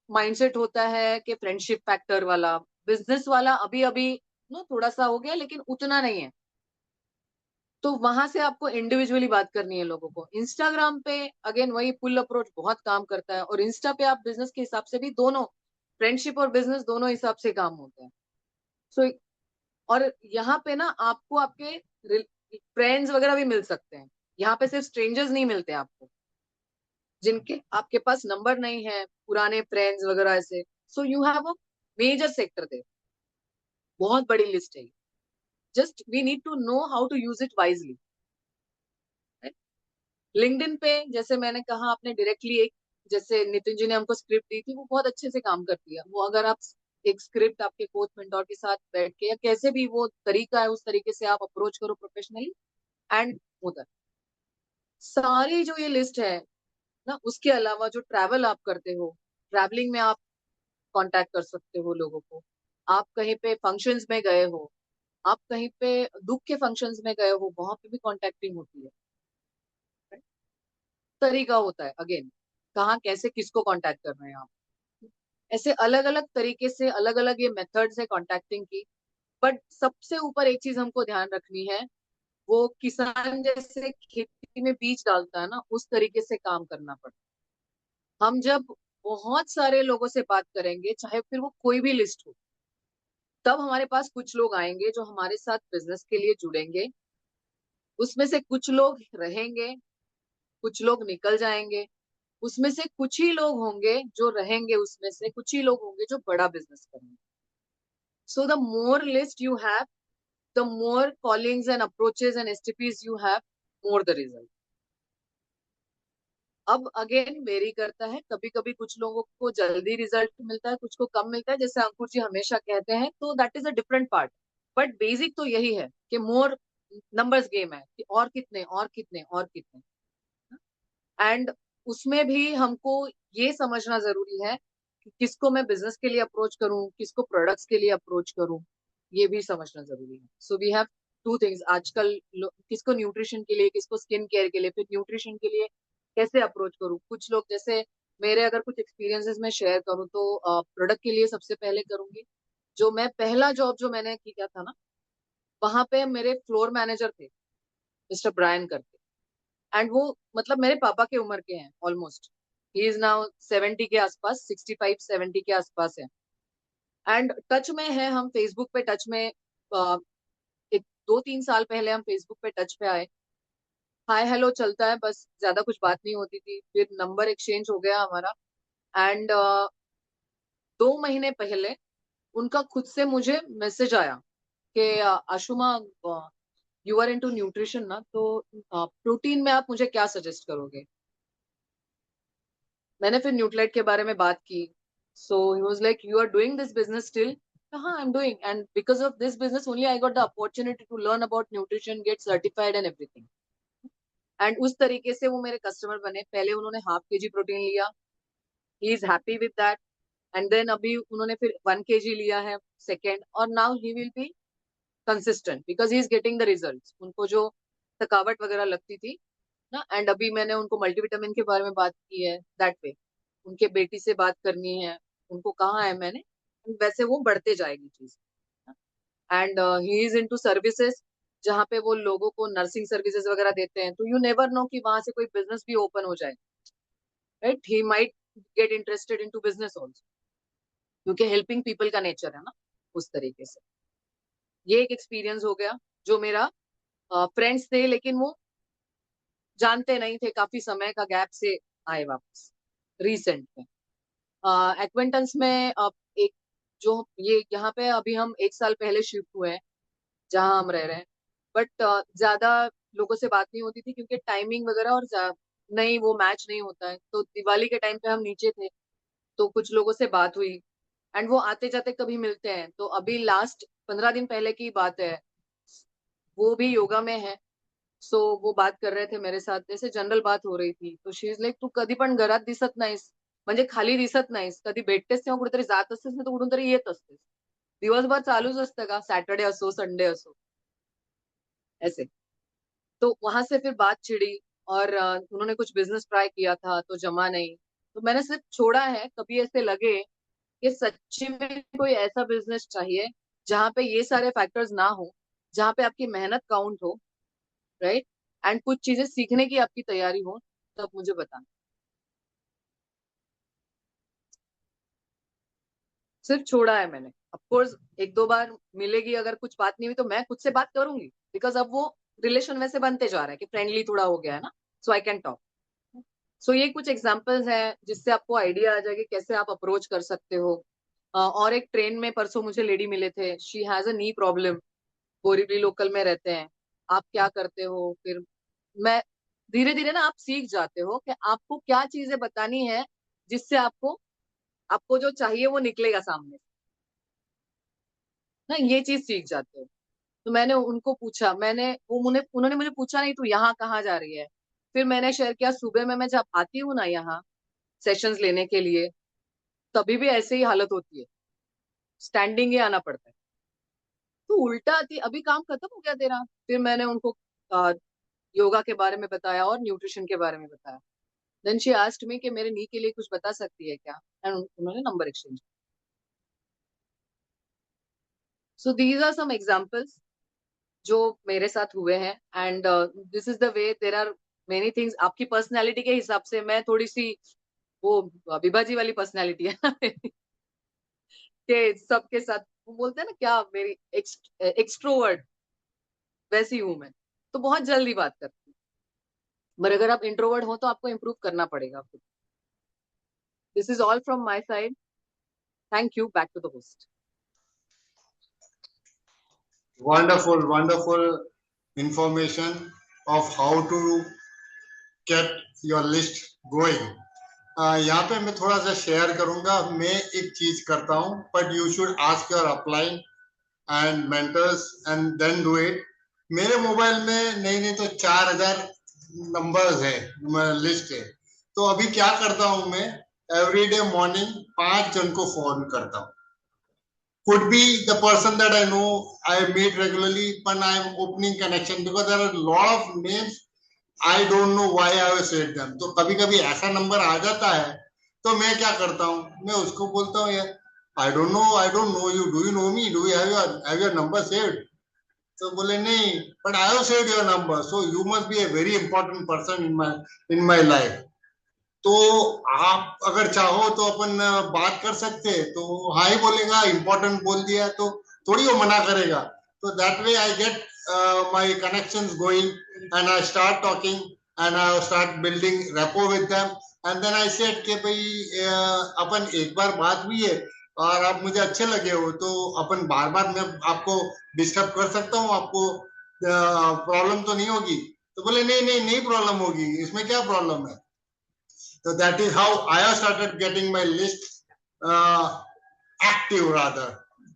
माइंडसेट होता है कि फ्रेंडशिप फैक्टर वाला, बिजनेस वाला अभी अभी ना थोड़ा सा हो गया, लेकिन उतना नहीं है, तो वहां से आपको इंडिविजुअली बात करनी है लोगों को। इंस्टाग्राम पे अगेन वही पुल अप्रोच बहुत काम करता है, और इंस्टा पे आप बिजनेस के हिसाब से भी, दोनों फ्रेंडशिप और बिजनेस दोनों हिसाब से काम होता है। सो और यहाँ पे ना आपको आपके फ्रेंड्स वगैरह भी मिल सकते हैं, यहाँ पे सिर्फ स्ट्रेंजर्स नहीं मिलते आपको, जिनके आपके पास नंबर नहीं है, पुराने फ्रेंड्स वगैरह ऐसे। So you have a major sector they, बहुत बड़ी लिस्ट है। Just we need to know how to use it wisely. LinkedIn पे जैसे मैंने कहा, आपने डायरेक्टली एक, जैसे नितिन जी ने हमको स्क्रिप्ट दी थी, वो बहुत अच्छे से काम करती है। वो अगर आप एक स्क्रिप्ट आपके कोच मेंटोर के साथ बैठ के, या कैसे भी वो तरीका है, उस तरीके से आप अप्रोच करो प्रोफेशनली, एंड उधर सारी जो ये लिस्ट है ना, उसके अलावा जो ट्रैवल आप करते हो, ट्रैवलिंग में आप कांटेक्ट कर सकते हो लोगों को। आप कहीं पे फंक्शंस में गए हो, आप कहीं पे दुख के फंक्शंस में गए हो, वहां पे भी कांटेक्टिंग होती है। तरीका होता है अगेन, कहाँ कैसे किसको कांटेक्ट करना है आप, ऐसे अलग अलग तरीके से अलग अलग ये मेथड्स है कांटेक्टिंग की। बट सबसे ऊपर एक चीज हमको ध्यान रखनी है, वो किसान जैसे खेती में बीज डालता है ना, उस तरीके से काम करना पड़ता हम जब बहुत सारे लोगों से बात करेंगे, चाहे फिर वो कोई भी लिस्ट हो, तब हमारे पास कुछ लोग आएंगे जो हमारे साथ बिजनेस के लिए जुड़ेंगे। उसमें से कुछ लोग रहेंगे, कुछ लोग निकल जाएंगे। उसमें से कुछ ही लोग होंगे जो रहेंगे, उसमें से कुछ ही लोग होंगे जो बड़ा बिजनेस करेंगे। So the more list you have, the more callings and approaches and STPs you have, more the result. अब अगेन वेरी करता है, कभी कभी कुछ लोगों को जल्दी रिजल्ट मिलता है, कुछ को कम मिलता है, जैसे अंकुर जी हमेशा कहते हैं, तो that is a different part. But basic तो यही है कि मोर नंबर्स गेम है, कि और कितने और कितने और कितने। एंड उसमें भी हमको ये समझना जरूरी है कि किसको मैं बिजनेस के लिए अप्रोच करूं, किसको प्रोडक्ट्स के लिए अप्रोच करूं, ये भी समझना जरूरी है। So we have two things आजकल, किसको न्यूट्रिशन के लिए, किसको स्किन केयर के लिए, फिर न्यूट्रिशन के लिए कैसे अप्रोच करूं। कुछ लोग, जैसे मेरे अगर कुछ एक्सपीरियंसेस में शेयर करूं, तो प्रोडक्ट के लिए सबसे पहले करूंगी, जो मैं पहला जॉब जो मैंने किया था ना, वहां पे मेरे फ्लोर मैनेजर थे मिस्टर ब्रायन करके। एंड वो मतलब मेरे पापा के उम्र के हैं ऑलमोस्ट। ही इज नाउ 70 के आसपास, 65-70 के आसपास है। एंड टच में है, हम फेसबुक पे टच में, एक 2-3 साल पहले हम फेसबुक पे टच पे आए। हाय हेलो चलता है, बस ज्यादा कुछ बात नहीं होती थी। फिर नंबर एक्सचेंज हो गया हमारा। एंड 2 महीने पहले उनका खुद से मुझे मैसेज आया कि आशुमा, यू आर इनटू न्यूट्रिशन ना, तो प्रोटीन में आप मुझे क्या सजेस्ट करोगे। मैंने फिर न्यूट्राइट के बारे में बात की। So he was like, you are doing this business still. हाँ, I am doing, and because of this business only I got the opportunity to learn about nutrition, get certified and everything. And उस तरीके से वो मेरे customer बने। पहले उन्होंने half KG protein लिया, he is happy with that. And then अभी उन्होंने फिर 1 kg लिया है सेकेंड, और now he will be consistent because he is getting the result. उनको जो थकावट वगैरह लगती थी ना, एंड अभी मैंने उनको मल्टीविटामिन के बारे में बात की है, दैट वे उनके बेटी से बात करनी है, उनको कहा है मैंने, वैसे वो बढ़ते जाएगी चीज। And he is into services, जहाँ पे वो लोगों को नर्सिंग सर्विसेज वगैरह देते हैं। तो यू नेवर नो कि वहां से कोई बिजनेस भी ओपन हो जाए, right. He might get interested into business also, क्योंकि हेल्पिंग पीपल का नेचर है ना उस तरीके से। ये एक एक्सपीरियंस हो गया, जो मेरा फ्रेंड्स थे लेकिन वो जानते नहीं थे, काफी समय का गैप से आए वापस रिसेंट में। एक्वेंटेंस में एक, जो ये यहाँ पे अभी हम 1 साल पहले शिफ्ट हुए हैं जहाँ हम रह रहे हैं। बट ज्यादा लोगों से बात नहीं होती थी, क्योंकि टाइमिंग वगैरह और नहीं, वो मैच नहीं होता है। तो दिवाली के टाइम पे हम नीचे थे, तो कुछ लोगों से बात हुई, एंड वो आते जाते कभी मिलते हैं। तो अभी लास्ट 15 दिन पहले की बात है, वो भी योगा में है। सो वो बात कर रहे थे मेरे साथ, जैसे जनरल बात हो रही थी। तो शी इज लाईक, तू कधी पण घरात दिसत नाहीस, म्हणजे खाली दिसत नाहीस, कधी भेटतेस तेव्हा कुठेतरी जात असतेस, ना तर कुठून तरी येत असतेस, दिवसभर चालूच असतं का, सॅटरडे असो संडे असो, ऐसे। तो वहां से फिर बात छिड़ी, और उन्होंने कुछ बिजनेस ट्राई किया था तो जमा नहीं। तो मैंने सिर्फ छोड़ा है, कभी ऐसे लगे कि सच्ची में कोई ऐसा बिजनेस चाहिए जहाँ पे ये सारे फैक्टर्स ना हो, जहाँ पे आपकी मेहनत काउंट हो, राइट, एंड कुछ चीजें सीखने की आपकी तैयारी हो, तब मुझे बताना। सिर्फ छोड़ा है मैंने। ऑफकोर्स 1-2 बार मिलेगी, अगर कुछ बात नहीं हुई तो मैं खुद से बात करूंगी, बिकॉज अब वो रिलेशन वैसे बनते जा रहा है कि फ्रेंडली थोड़ा हो गया है ना, सो आई कैन टॉक। सो ये कुछ एग्जांपल्स हैं जिससे आपको आइडिया आ जाएगा कैसे आप अप्रोच कर सकते हो। और एक ट्रेन में परसों मुझे लेडी मिले थे, she has a knee problem, Borivali local में रहते हैं। आप क्या करते हो, फिर मैं धीरे धीरे ना आप सीख जाते हो कि आपको क्या चीजें बतानी है, जिससे आपको आपको जो चाहिए वो निकलेगा सामने ना, ये चीज सीख जाते हो। तो मैंने उनको पूछा, मैंने वो उन्होंने मुझे पूछा नहीं, तू यहाँ कहाँ जा रही है। फिर मैंने शेयर किया, सुबह में मैं जब आती हूँ ना यहाँ सेशंस लेने के लिए, तभी भी ऐसे ही हालत होती है, स्टैंडिंग ही आना पड़ता है। तो उल्टा आती, अभी काम खत्म हो गया तेरा। फिर मैंने उनको योगा के बारे में बताया और न्यूट्रिशन के बारे में बताया। देन शी आस्क्ड मी कि मेरे नी के लिए कुछ बता सकती है क्या, एंड उन्होंने number exchange. So these are some examples जो मेरे साथ हुए हैं। And this is the way, there are many things. आपकी पर्सनैलिटी के हिसाब से मैं थोड़ी सी वो विभा जी वाली पर्सनैलिटी है ना मेरी, कि सबके साथ वो बोलते हैं ना क्या, मेरी एक्सट्रोवर्ट वैसी हूं मैं, तो बहुत जल्दी बात करती हूँ। पर अगर आप इंट्रोवर्ट हो तो आपको इम्प्रूव करना पड़ेगा। This is all from my side, thank you, back to the host. Wonderful, wonderful information of how to get your list going. यहाँ पे मैं थोड़ा सा शेयर करूंगा। मैं एक चीज करता हूँ, but you should ask your upline and mentors and then do it. मेरे मोबाइल में नहीं तो 4000 नंबर्स है, लिस्ट है। तो अभी क्या करता हूँ मैं, एवरीडे मॉर्निंग 5 जन को फोन करता हूँ। could be the person that I know, I meet regularly, but I am opening connection because there are a lot of names I don't know why I have said them. तो कभी कभी ऐसा number आ जाता है, तो मैं क्या करता हूँ, मैं उसको बोलता हूँ, यार I don't know you, do you know me, do you have your number saved? तो बोले नहीं, but I have saved your number, so you must be a very important person in my life. तो आप अगर चाहो तो अपन बात कर सकते हैं। तो हाँ ही बोलेगा, इम्पोर्टेंट बोल दिया तो थोड़ी वो मना करेगा। तो that way I get my connections going and I start talking and I start building rapport with them and then I said कि भाई अपन एक बार बात हुई है और आप मुझे अच्छे लगे हो, तो अपन बार बार मैं आपको डिस्टर्ब कर सकता हूँ, आपको प्रॉब्लम तो नहीं होगी? तो बोले नहीं प्रॉब्लम होगी, इसमें क्या प्रॉब्लम है? So that is how I have started getting my list active rather,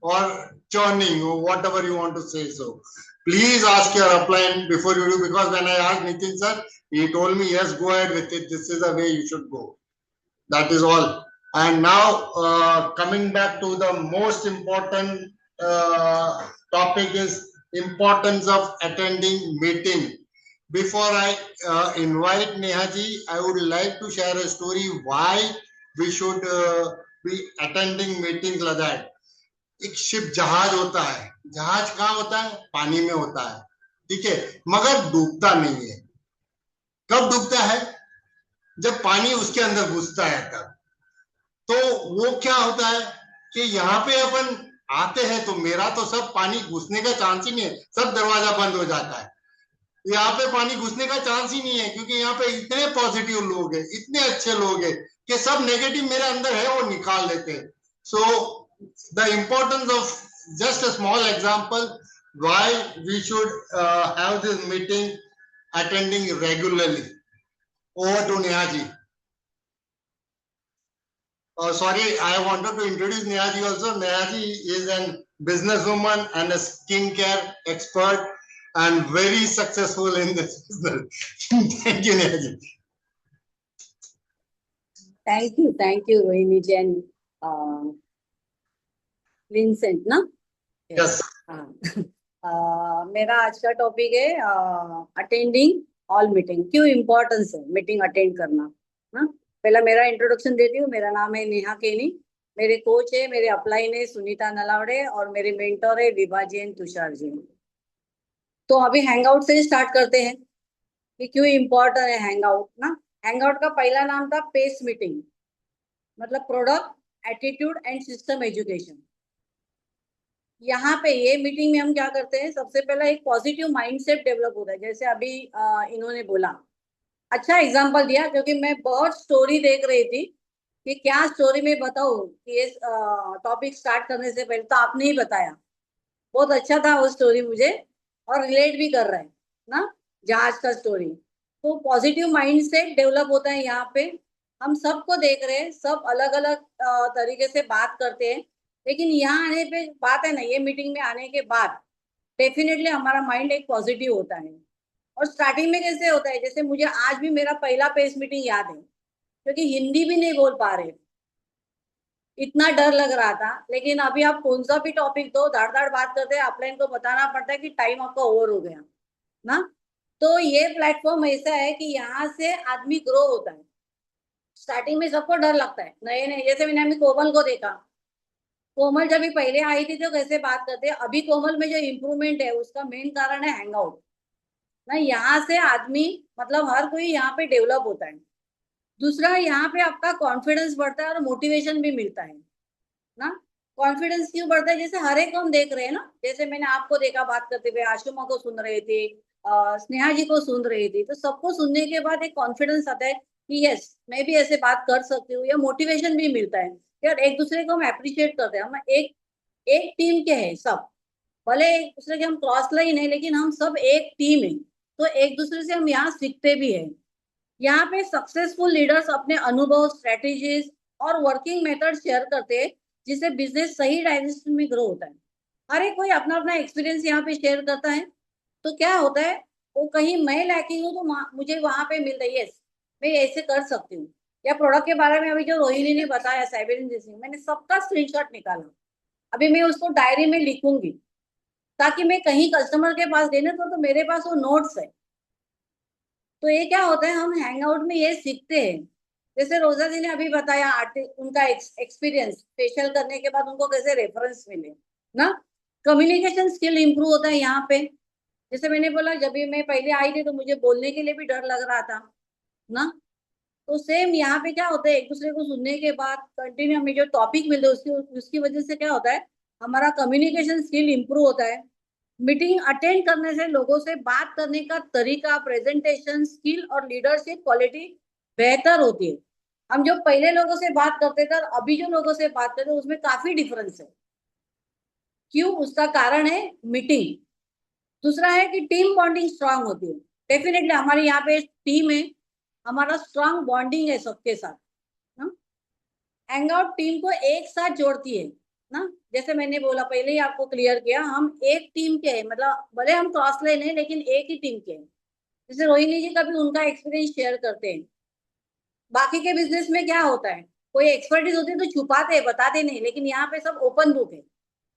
or churning, or whatever you want to say. So please ask your upline before you do, because when I asked Nitin sir, he told me, yes, go ahead with it. This is the way you should go. That is all. And now coming back to the most important topic is importance of attending meeting. Before I invite Neha ji, I would like to share a story why we should be attending meetings like that. एक ship जहाज होता है, जहाज कहाँ होता है? पानी में होता है, ठीक है, मगर डूबता नहीं है। कब डूबता है? जब पानी उसके अंदर घुसता है तब। तो वो क्या होता है कि यहाँ पे अपन आते हैं तो मेरा तो सब पानी घुसने का चांस ही नहीं है, सब दरवाजा बंद हो जाता है। यहाँ पे पानी घुसने का चांस ही नहीं है, क्योंकि यहाँ पे इतने पॉजिटिव लोग हैं, इतने अच्छे लोग हैं कि सब नेगेटिव मेरे अंदर है वो निकाल देते हैं। So the importance of just a small example why we should have this meeting attending regularly. Over to Neha ji. Sorry, I wanted to introduce Neha ji also. Neha ji is a businesswoman and a skincare expert and very successful in this business. Thank you, Neha ji. Thank you, Rohini ji and Vincent, ना? Yes. मेरा आज का topic है attending all meeting. क्यों importance है meeting attend करना, ना? पहला मेरा इंट्रोडक्शन देती हूँ। मेरा नाम है नेहा केनी, मेरे कोच है, मेरे अपलाइन है सुनीता नलावड़े और मेरे मेंटर है विभा जी एंड तुषार जी। तो अभी हैंगआउट से स्टार्ट करते हैं कि क्यों इम्पोर्टेंट है हैंगआउट, ना? हैंगआउट का पहला नाम था पेस मीटिंग, मतलब product, attitude and system education. यहाँ पे ये मीटिंग में हम क्या करते हैं, सबसे पहला एक पॉजिटिव माइंडसेट डेवलप होता है। जैसे अभी इन्होंने बोला, अच्छा एग्जांपल दिया, क्योंकि मैं बहुत स्टोरी देख रही थी कि क्या स्टोरी में बताऊं कि ये टॉपिक स्टार्ट करने से पहले तो आपने ही बताया, बहुत अच्छा था वो स्टोरी मुझे, और रिलेट भी कर रहा है ना जहाज का स्टोरी। तो पॉजिटिव माइंडसेट डेवलप होता है यहाँ पे। हम सबको देख रहे हैं, सब अलग अलग तरीके से बात करते हैं, लेकिन यहाँ आने पे बात है ना, ये मीटिंग में आने के बाद डेफिनेटली हमारा माइंड एक पॉजिटिव होता है। और स्टार्टिंग में कैसे होता है, जैसे मुझे आज भी मेरा पहला पेस मीटिंग याद है, क्योंकि हिंदी भी नहीं बोल पा रहे, इतना डर लग रहा था। लेकिन अभी आप कौन सा भी टॉपिक दो, धाड़ धाड़ बात करते हैं, अपलाइन को बताना पड़ता है कि टाइम आपका ओवर हो गया ना। तो ये प्लेटफॉर्म ऐसा है कि यहाँ से आदमी ग्रो होता है। स्टार्टिंग में सबको डर लगता है, नए नए, जैसे मैंने अभी कोमल को देखा, कोमल जब भी पहले आई थी तो कैसे बात करते हैं, अभी कोमल में जो इम्प्रूवमेंट है उसका मेन कारण है हैंगआउट ना। यहाँ से आदमी, मतलब हर कोई यहाँ पे डेवलप होता है। दूसरा, यहाँ पे आपका कॉन्फिडेंस बढ़ता है और मोटिवेशन भी मिलता है ना। कॉन्फिडेंस क्यों बढ़ता है? जैसे हर एक को हम देख रहे हैं ना, जैसे मैंने आपको देखा बात करते हुए, आशुमा को सुन रहे थे, स्नेहा जी को सुन रही थी, तो सबको सुनने के बाद एक कॉन्फिडेंस आता है कि यस, मैं भी ऐसे बात कर सकती हूँ, या मोटिवेशन भी मिलता है यार, एक दूसरे को हम अप्रिशिएट करते हैं। हम एक एक टीम के हैं सब, भले एक दूसरे के हम क्रॉस लाइन है, लेकिन हम सब एक टीम है, तो एक दूसरे से हम यहाँ सीखते भी हैं। यहाँ पे सक्सेसफुल लीडर्स अपने अनुभव, स्ट्रेटेजीज और वर्किंग मेथड शेयर करते हैं, जिससे बिजनेस सही डायरेक्शन में ग्रो होता है। हर एक कोई अपना अपना एक्सपीरियंस यहाँ पे शेयर करता है, तो क्या होता है, वो कहीं मैं लैकिंग हूँ तो मुझे वहां पे मिल रही है, मैं ऐसे कर सकती हूँ। या प्रोडक्ट के बारे में अभी जो रोहिणी ने बताया, साइबेरियन जैसे, मैंने सबका स्क्रीनशॉट निकाला, अभी मैं उसको डायरी में लिखूंगी, ताकि मैं कहीं कस्टमर के पास देने तो मेरे पास वो नोट्स है। तो ये क्या होता है, हम हैंग आउट में ये सीखते हैं। जैसे रोजा जी ने अभी बताया उनका एक्सपीरियंस फेशियल करने के बाद उनको कैसे रेफरेंस मिले ना, कम्युनिकेशन स्किल इंप्रूव होता है यहाँ पे। जैसे मैंने बोला, जब भी मैं पहले आई थी तो मुझे बोलने के लिए भी डर लग रहा था ना, तो सेम यहाँ पे क्या होता है, एक दूसरे को सुनने के बाद कंटिन्यू हमें जो टॉपिक मिलते हैं, उसकी उसकी वजह से क्या होता है, हमारा कम्युनिकेशन स्किल इंप्रूव होता है। मीटिंग अटेंड करने से लोगों से बात करने का तरीका, प्रेजेंटेशन स्किल और लीडरशिप क्वालिटी बेहतर होती है। हम जो पहले लोगों से बात करते थे और अभी जो लोगों से बात करते हैं, उसमें काफी डिफरेंस है। क्यों? उसका कारण है मीटिंग। दूसरा है कि टीम बॉन्डिंग स्ट्रांग होती है। डेफिनेटली हमारे यहाँ पे टीम है, हमारा स्ट्रांग बॉन्डिंग है सबके साथ ना। हैंग आउट टीम को एक साथ जोड़ती है ना, जैसे मैंने बोला पहले ही आपको क्लियर किया, हम एक टीम के हैं, मतलब भले हम क्रॉस लाइन है लेकिन एक ही टीम के हैं। जैसे रोहिणी जी कभी उनका एक्सपीरियंस शेयर करते हैं। बाकी के बिजनेस में क्या होता है, कोई एक्सपर्टीज होती है तो छुपाते हैं, बताते नहीं, लेकिन यहाँ पे सब ओपन बुक है,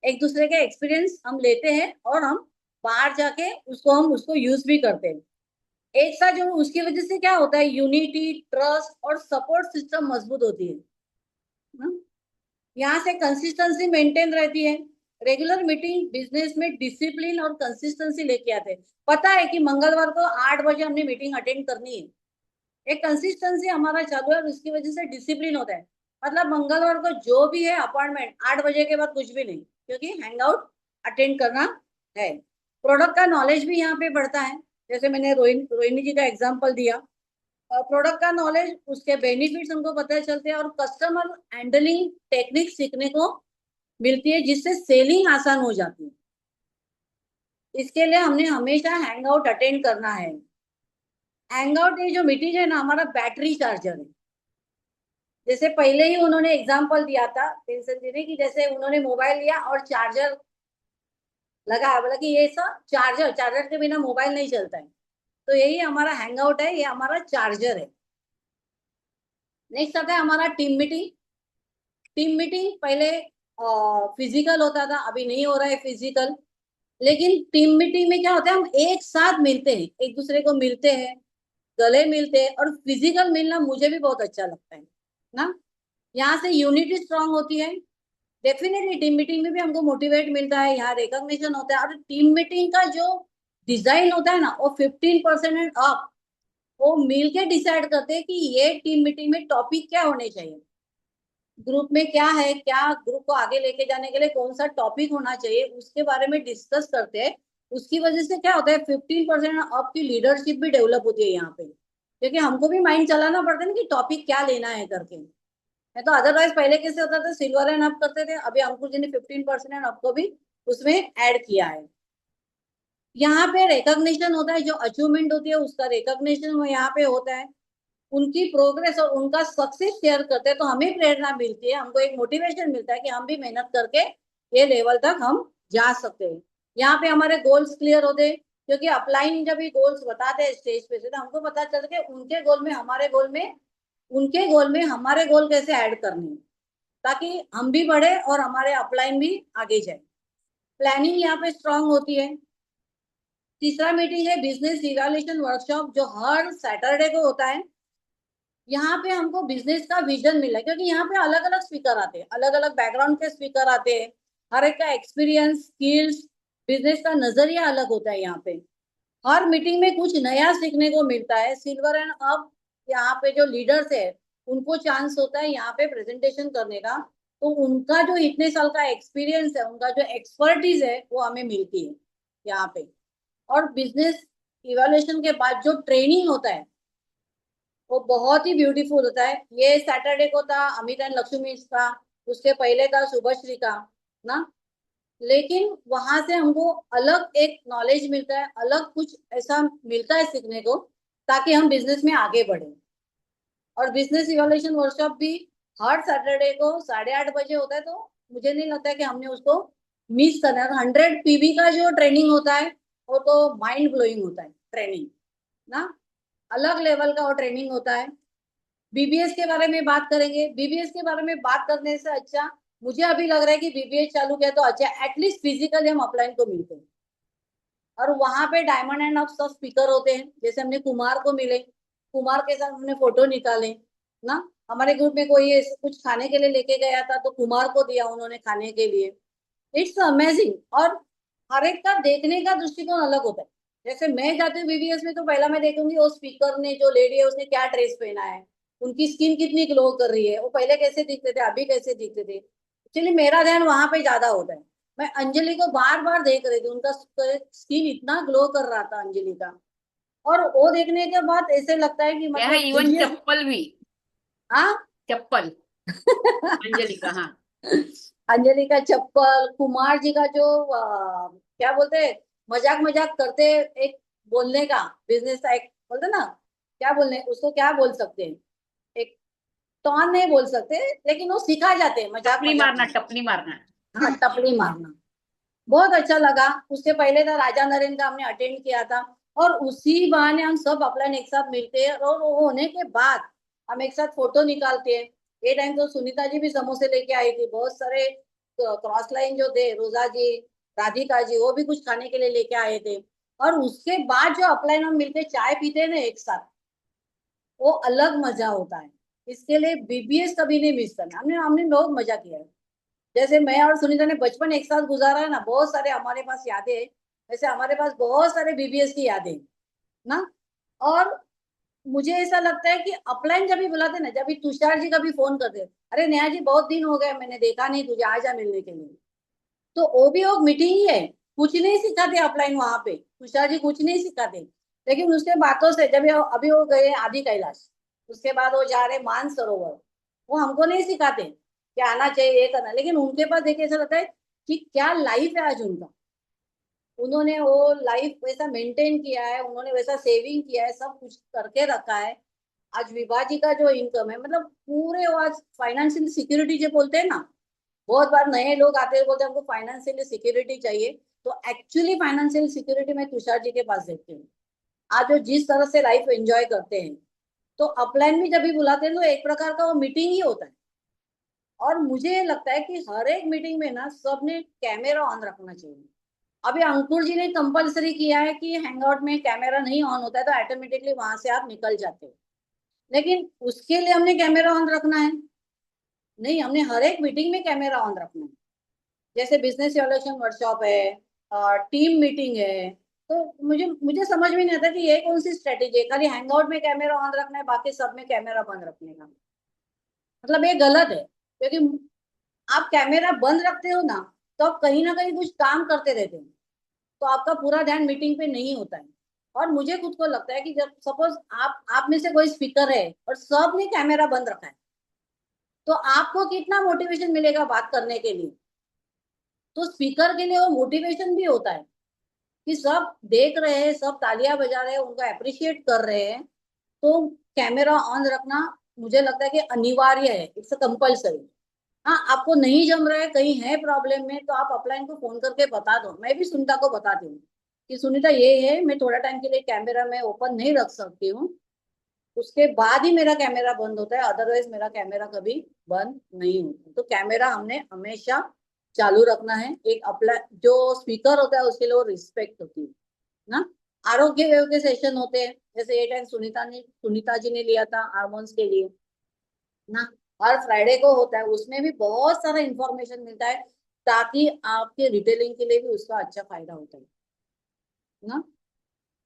एक दूसरे का एक्सपीरियंस हम लेते हैं और हम बाहर जाके उसको यूज भी करते हैं एक साथ। जो उसकी वजह से क्या होता है, यूनिटी, ट्रस्ट और सपोर्ट सिस्टम मजबूत होती है ना? यहाँ से कंसिस्टेंसी मेंटेन रहती है। रेगुलर मीटिंग बिजनेस में डिसिप्लिन और कंसिस्टेंसी लेके आते हैं। पता है कि मंगलवार को 8 बजे हमने मीटिंग अटेंड करनी है, एक कंसिस्टेंसी हमारा चालू है और उसकी वजह से डिसिप्लिन होता है। मतलब मंगलवार को जो भी है अपॉइंटमेंट 8 बजे के बाद कुछ भी नहीं, क्योंकि हैंग आउट अटेंड करना है। प्रोडक्ट का नॉलेज भी यहाँ पे बढ़ता है। जैसे मैंने रोहिणी जी का एग्जाम्पल दिया, प्रोडक्ट का नॉलेज, उसके बेनिफिट्स हमको पता चलते हैं और कस्टमर हैंडलिंग टेक्निक सीखने को मिलती है, जिससे सेलिंग आसान हो जाती है। इसके लिए हमने हमेशा हैंग आउट अटेंड करना है। हैंग आउट ये जो मीटिंग है ना, हमारा बैटरी चार्जर है। जैसे पहले ही उन्होंने एग्जाम्पल दिया था टेंशन जी ने, कि जैसे उन्होंने मोबाइल लिया और चार्जर लगाया, बोला कि ये सब चार्जर के बिना मोबाइल नहीं चलता है। तो यही हमारा हैंग आउट है, ये हमारा चार्जर है। नेक्स्ट आता है हमारा टीम मीटिंग। टीम मीटिंग पहले फिजिकल होता था, अभी नहीं हो रहा है फिजिकल, लेकिन टीम मीटिंग में क्या होता है, हम एक साथ मिलते हैं, एक दूसरे को मिलते हैं, गले मिलते हैं, और फिजिकल मिलना मुझे भी बहुत अच्छा लगता है ना। यहाँ से यूनिटी स्ट्रांग होती है। डेफिनेटली टीम मीटिंग में भी हमको मोटिवेट मिलता है, यहाँ रिकॉग्निशन होता है। और टीम मीटिंग का जो डिजाइन होता है ना, वो 15% एंड अप, वो मिल के डिसाइड करते हैं कि ये टीम मीटिंग में टॉपिक क्या होने चाहिए, ग्रुप में क्या है, क्या ग्रुप को आगे लेके जाने के लिए कौन सा टॉपिक होना चाहिए, उसके बारे में डिस्कस करते हैं। उसकी वजह से क्या होता है, 15% अप की लीडरशिप भी डेवलप होती है यहाँ पे, क्योंकि हमको भी माइंड चलाना पड़ता है ना कि टॉपिक क्या लेना है करके। नहीं तो अदरवाइज पहले कैसे होता था, सिल्वर एंड अप करते थे, अभी अंकुर जी ने 15% अप को भी उसमें ऐड किया है। यहाँ पे रिकॉग्निशन होता है, जो अचीवमेंट होती है उसका रिकॉग्निशन यहाँ पे होता है। उनकी प्रोग्रेस और उनका सक्सेस शेयर करते हैं, तो हमें प्रेरणा मिलती है, हमको एक मोटिवेशन मिलता है कि हम भी मेहनत करके ये लेवल तक हम जा सकते हैं। यहाँ पे हमारे गोल्स क्लियर होते हैं, क्योंकि अपलाइन जब ये गोल्स बताते हैं स्टेज पे से, तो हमको पता चलता है कि उनके गोल में हमारे गोल में, उनके गोल में हमारे गोल कैसे ऐड करने हैं, ताकि हम भी बढ़े और हमारे अपलाइन भी आगे जाए। प्लानिंग यहाँ पे स्ट्रांग होती है। तीसरा मीटिंग है बिजनेस इवैल्यूएशन वर्कशॉप, जो हर सैटरडे को होता है। यहाँ पे हमको बिजनेस का विजन मिला, क्योंकि यहाँ पे अलग अलग स्पीकर आते हैं, अलग अलग बैकग्राउंड के स्पीकर आते हैं, हर एक का एक्सपीरियंस, स्किल्स, बिजनेस का नजरिया अलग होता है। यहाँ पे हर मीटिंग में कुछ नया सीखने को मिलता है। सिल्वर एंड अप यहाँ पे जो लीडर्स है उनको चांस होता है यहाँ पे प्रेजेंटेशन करने का, तो उनका जो इतने साल का एक्सपीरियंस है, उनका जो एक्सपर्टीज है वो हमें मिलती है यहाँ पे। और बिजनेस इवैल्यूएशन के बाद जो ट्रेनिंग होता है वो बहुत ही ब्यूटीफुल होता है। ये सैटरडे को था अमित एंड लक्ष्मी का, उसके पहले था शुभश्री का ना, लेकिन वहां से हमको अलग एक नॉलेज मिलता है, अलग कुछ ऐसा मिलता है सीखने को, ताकि हम बिजनेस में आगे बढ़े। और बिजनेस इवैल्यूएशन वर्कशॉप भी हर सैटरडे को 8:30 बजे होता है, तो मुझे नहीं लगता है कि हमने उसको मिस करना है। 100 पीबी का जो ट्रेनिंग होता है वो तो माइंड ब्लोइंग होता है ट्रेनिंग ना, अलग लेवल का वो ट्रेनिंग होता है। बीबीएस के बारे में बात करेंगे। बीबीएस के बारे में बात करने से अच्छा मुझे अभी लग रहा है कि बीबीएस चालू किया तो अच्छा, एटलीस्ट फिजिकली हम अपलाइन को मिलते हैं। और वहां पे डायमंड एंड ऑफ सब स्पीकर होते हैं, जैसे हमने कुमार को मिले, कुमार के साथ हमने फोटो निकाले ना। हमारे ग्रुप में कोई कुछ खाने के लिए लेके गया था तो कुमार को दिया उन्होंने खाने के लिए। It's amazing. और हर एक का देखने का दृष्टिकोण अलग होता है। जैसे मैं जाती हूँ बीबीएस में तो पहला मैं देखूंगी वो स्पीकर ने, जो लेडी है उसने क्या ड्रेस पहना है, उनकी स्किन कितनी ग्लो कर रही है, वो पहले कैसे दिखते थे अभी कैसे दिखते थे। एक्चुअली मेरा ध्यान वहां पे ज्यादा होता है। मैं अंजलि को बार बार देख रही थी, उनका स्किन इतना ग्लो कर रहा था अंजलि का। और वो देखने के बाद ऐसे लगता है कि यहाँ मतलब इवन BBS चप्पल भी, हाँ चप्पल अंजलि का, हाँ अंजलि का चप्पल, कुमार जी का जो क्या बोलते हैं, मजाक मजाक करते, एक बोलने का बिजनेस का एक बोलते ना, क्या बोलने उसको, क्या बोल सकते हैं, एक टॉन नहीं बोल सकते, लेकिन वो सिखा जाते हैं मजाक टपली मजाक मारना, में। टपली मारना। हाँ, टपली मारना बहुत अच्छा लगा। उसके पहले था राजा नरेन का, हमने अटेंड किया था। और उसी बहाने हम सब अपलाइन एक साथ मिलते हैं, और वो होने के बाद हम एक साथ फोटो निकालते हैं। ये टाइम तो सुनीता जी भी समोसे लेके आई थी, बहुत सारे क्रॉस लाइन जो थे, रोजा जी, राधिका जी, वो भी कुछ खाने के लिए लेके आए थे। और उसके बाद जो अपलाइन हम मिलके चाय पीते हैं ना एक साथ, वो अलग मजा होता है। इसके लिए बीबीएस कभी नहीं मिस करना। हमने हमने बहुत मजा किया है। जैसे मैं और सुनीता ने बचपन एक साथ गुजारा है ना, बहुत सारे हमारे पास यादें हैं। वैसे हमारे पास बहुत सारे बीबीएस की यादें हैं ना। और मुझे ऐसा लगता है कि अपलाइन जब भी बुलाते ना, जब भी तुषार जी कभी फोन करते, अरे नेहा जी बहुत दिन हो गए मैंने देखा नहीं तुझे, आ जा मिलने के लिए। तो वो भी एक मीटिंग ही है, कुछ नहीं सिखाते अपलाइन वहां पे, तुषार जी कुछ नहीं सिखाते। लेकिन उसके बातों से जब अभी वो गए आदि कैलाश, उसके बाद वो जा रहे मानसरोवर, वो हमको नहीं सिखाते कि आना चाहिए ये करना, लेकिन उनके पास देखे ऐसा लगता है कि क्या लाइफ है आज उनका। उन्होंने वो लाइफ वैसा मेंटेन किया है, उन्होंने वैसा सेविंग किया है, सब कुछ करके रखा है। आज विभा जी का जो इनकम है, मतलब पूरे वो आज फाइनेंशियल सिक्योरिटी जो बोलते हैं ना, बहुत बार नए लोग आते हैं बोलते हैं हमको फाइनेंशियल सिक्योरिटी चाहिए, तो एक्चुअली फाइनेंशियल सिक्योरिटी मैं तुषार जी के पास देखती हूँ। आज वो जिस तरह से लाइफ एंजॉय करते हैं, तो अपलाइन में जब भी बुलाते हैं तो एक प्रकार का वो मीटिंग ही होता है। और मुझे लगता है कि हर एक मीटिंग में ना सबने कैमरा ऑन रखना चाहिए। अभी अंकुर जी ने कंपलसरी किया है कि हैंगआउट में कैमरा नहीं ऑन होता है तो ऑटोमेटिकली वहां से आप निकल जाते हो, लेकिन उसके लिए हमने कैमरा ऑन रखना है नहीं, हमने हर एक मीटिंग में कैमरा ऑन रखना है। जैसे बिजनेस इवैल्यूएशन वर्कशॉप है, टीम मीटिंग है, तो मुझे मुझे समझ में नहीं आता कि ये कौन सी स्ट्रेटेजी है, खाली हैंगआउट में कैमरा ऑन रखना है बाकी सब में कैमरा बंद रखने का। मतलब ये गलत है, क्योंकि आप कैमरा बंद रखते हो ना, तो आप कहीं ना कहीं कुछ काम करते रहते हो, तो आपका पूरा ध्यान मीटिंग पे नहीं होता है। और मुझे खुद को लगता है कि जब सपोज आप में से कोई स्पीकर है और सबने कैमरा बंद रखा है, तो आपको कितना मोटिवेशन मिलेगा बात करने के लिए। तो स्पीकर के लिए वो मोटिवेशन भी होता है कि सब देख रहे हैं, सब तालियां बजा रहे हैं, उनका अप्रिशिएट कर रहे हैं, तो कैमरा ऑन रखना मुझे लगता है कि अनिवार्य है, इट्स कंपल्सरी। हाँ, आपको नहीं जम रहा है, कहीं है प्रॉब्लम में, तो आप अपलाइन को फोन करके बता दो। मैं भी सुनीता को बताती हूँ कि सुनीता ये है, मैं थोड़ा टाइम के लिए कैमरा में ओपन नहीं रख सकती हूँ, उसके बाद ही मेरा कैमरा बंद होता है, अदरवाइज मेरा कैमरा कभी बंद नहीं होता। तो कैमरा हमने हमेशा चालू रखना है। एक अप्लाई जो स्पीकर होता है उसके लिए वो रिस्पेक्ट होती है ना। आरोग्य वेव के सेशन होते हैं, जैसे ये टाइम सुनीता जी ने लिया था हार्मोन्स के लिए ना, हर फ्राइडे को होता है, उसमें भी बहुत सारा इंफॉर्मेशन मिलता है, ताकि आपके रिटेलिंग के लिए भी उसका अच्छा फायदा होता है ना।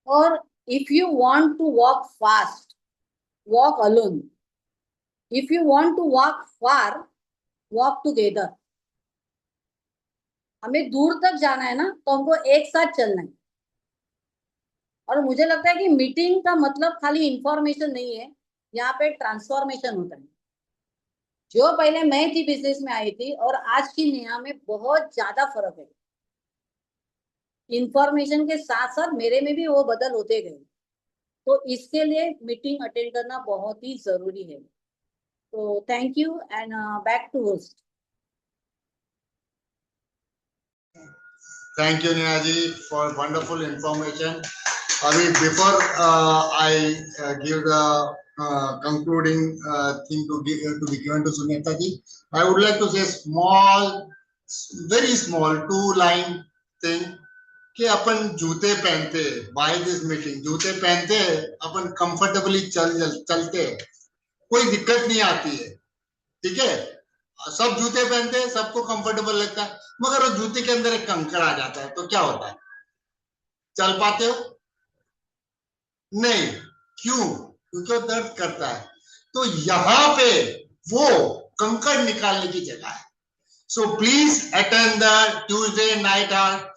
और if you want to walk fast walk alone. If you want to walk far, walk together. हमें दूर तक जाना है ना, तो हमको एक साथ चलना है. और मुझे लगता है कि मीटिंग का मतलब खाली इंफॉर्मेशन नहीं है, यहाँ पे ट्रांसफॉर्मेशन होता है. जो पहले मैं थी बिजनेस में आई थी और आज की नेहा में बहुत ज्यादा फर्क है. इंफॉर्मेशन के साथ साथ मेरे में भी वो बदल होते गए. तो इसके लिए मीटिंग अटेंड करना बहुत ही जरूरी है. तो thank you and back to host. Thank you, Neha ji, for wonderful information. Abhi, before I give the concluding thing to be given to Sunita ji, I would like to say small, very small 2-line thing कि अपन जूते पहनते by this meeting, जूते पहनते अपन comfortably चलते, कोई दिक्कत नहीं आती है. ठीक है, सब जूते पहनते हैं, सबको कंफर्टेबल लगता है, मगर वो जूते के अंदर एक कंकड़ आ जाता है तो क्या होता है? चल पाते हो? नहीं. क्यों? क्योंकि वो दर्द करता है. तो यहाँ पे वो कंकड़ निकालने की जगह है. So please attend the Tuesday night hour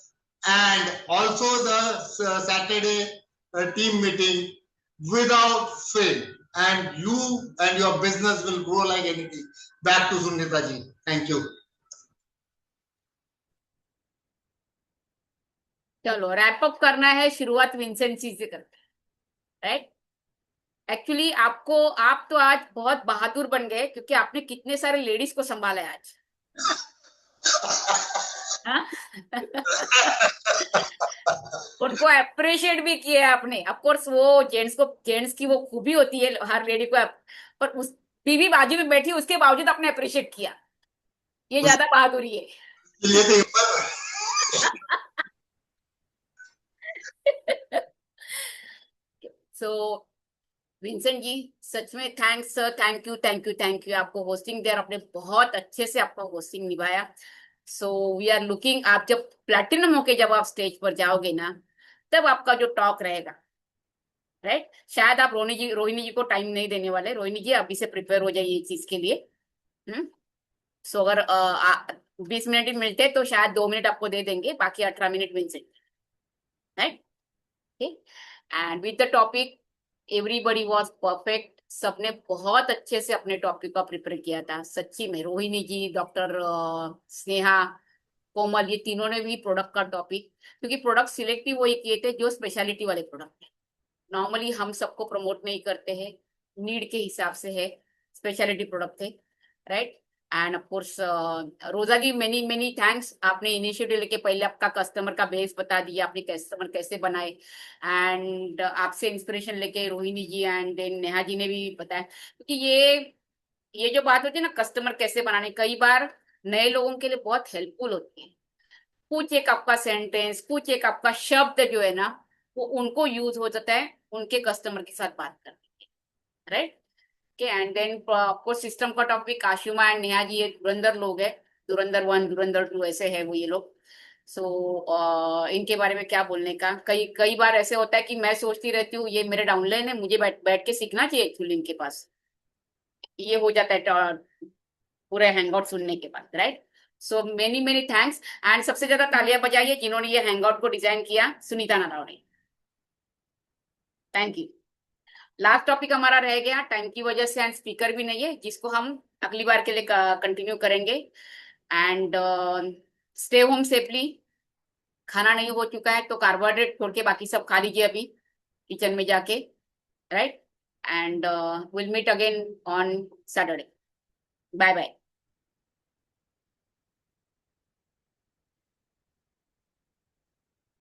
and also the Saturday team meeting without fail, and you and your business will grow like anything. Back to Sunita ji. Thank you. चलो रैप अप करना है. शुरुआत Vincent जी से करते हैं, right. Actually आप तो आज बहुत बहादुर बन गए क्योंकि आपने कितने सारे लेडीज को संभाला है आज. उनको अप्रिशिएट भी किया है आपने. ऑफ कोर्स वो जेंट्स की वो खूबी होती है हर लेडी को, पर उस बीवी बाजू में बैठी उसके बावजूद आपने अप्रिशिएट किया. ये ज्यादा बहादुरी है. सो विंसेंट जी, सच में थैंक्स सर. Thank you. आपको होस्टिंग देर आपने बहुत अच्छे से आपका होस्टिंग निभाया. सो वी आर लुकिंग, आप जब प्लैटिनम होके जब आप स्टेज पर जाओगे ना, तब आपका जो टॉक रहेगा, राइट. शायद आप रोहिणी जी को टाइम नहीं देने वाले. रोहिणी जी अभी से प्रिपेयर हो जाइए इस चीज के लिए. सो अगर 20 मिनट मिलते तो शायद 2 मिनट आपको दे देंगे, बाकी 18 minute Vincent, right. And with the topic everybody was perfect. सबने बहुत अच्छे से अपने टॉपिक का प्रिपेयर किया था. सच्ची में रोहिणी जी, डॉक्टर स्नेहा, कोमल, ये तीनों ने भी प्रोडक्ट का टॉपिक, क्योंकि प्रोडक्ट सिलेक्ट भी वही किए थे जो स्पेशलिटी वाले प्रोडक्ट है. नॉर्मली हम सबको प्रमोट नहीं करते हैं, नीड के हिसाब से है, स्पेशलिटी प्रोडक्ट थे, राइट. एंड ऑफ कोर्स रोजा जी, मेनी थैंक्स. आपने इनिशिएटिव लेके पहले आपका कस्टमर का बेस बता दिया, आपने कस्टमर कैसे बनाए, एंड आपसे इंस्पिरेशन लेके रोहिणी जी एंड देन नेहा जी ने भी बताया. क्योंकि ये जो बात होती है ना, कस्टमर कैसे बनाने, कई बार नए लोगों के लिए बहुत हेल्पफुल होती है. कुछ एक आपका सेंटेंस, कुछ एक आपका शब्द जो है ना, वो उनको यूज हो जाता है उनके कस्टमर के साथ बात करने के, राइट. एंड देन आपको सिस्टम का टॉपिक आशुमा एंड नेहा जी, ये धुरंधर लोग है, धुरंधर 1, धुरंधर 2 ऐसे है वो ये लोग. सो इनके बारे में क्या बोलने का. कई बार ऐसे होता है कि मैं सोचती रहती हूँ ये मेरे डाउनलाइन है, मुझे बैठ के सीखना चाहिए एक्चुअली इनके पास. ये हो जाता है पूरे हैंगआउट सुनने के बाद, right. So many thanks. And सबसे ज्यादा तालियां बजाइए जिन्होंने ये हैंगआउट को डिजाइन किया, Sunita Naravane. Thank you. Last topic हमारा रह गया टाइम की वजह से, एंड स्पीकर भी नहीं है, जिसको हम अगली बार के लिए कंटिन्यू करेंगे. And stay home safely. खाना नहीं हो चुका है तो कार्बोहाइड्रेट छोड़ के बाकी सब खा लीजिए अभी किचन में जाके, right. And will meet again on Saturday. Bye bye.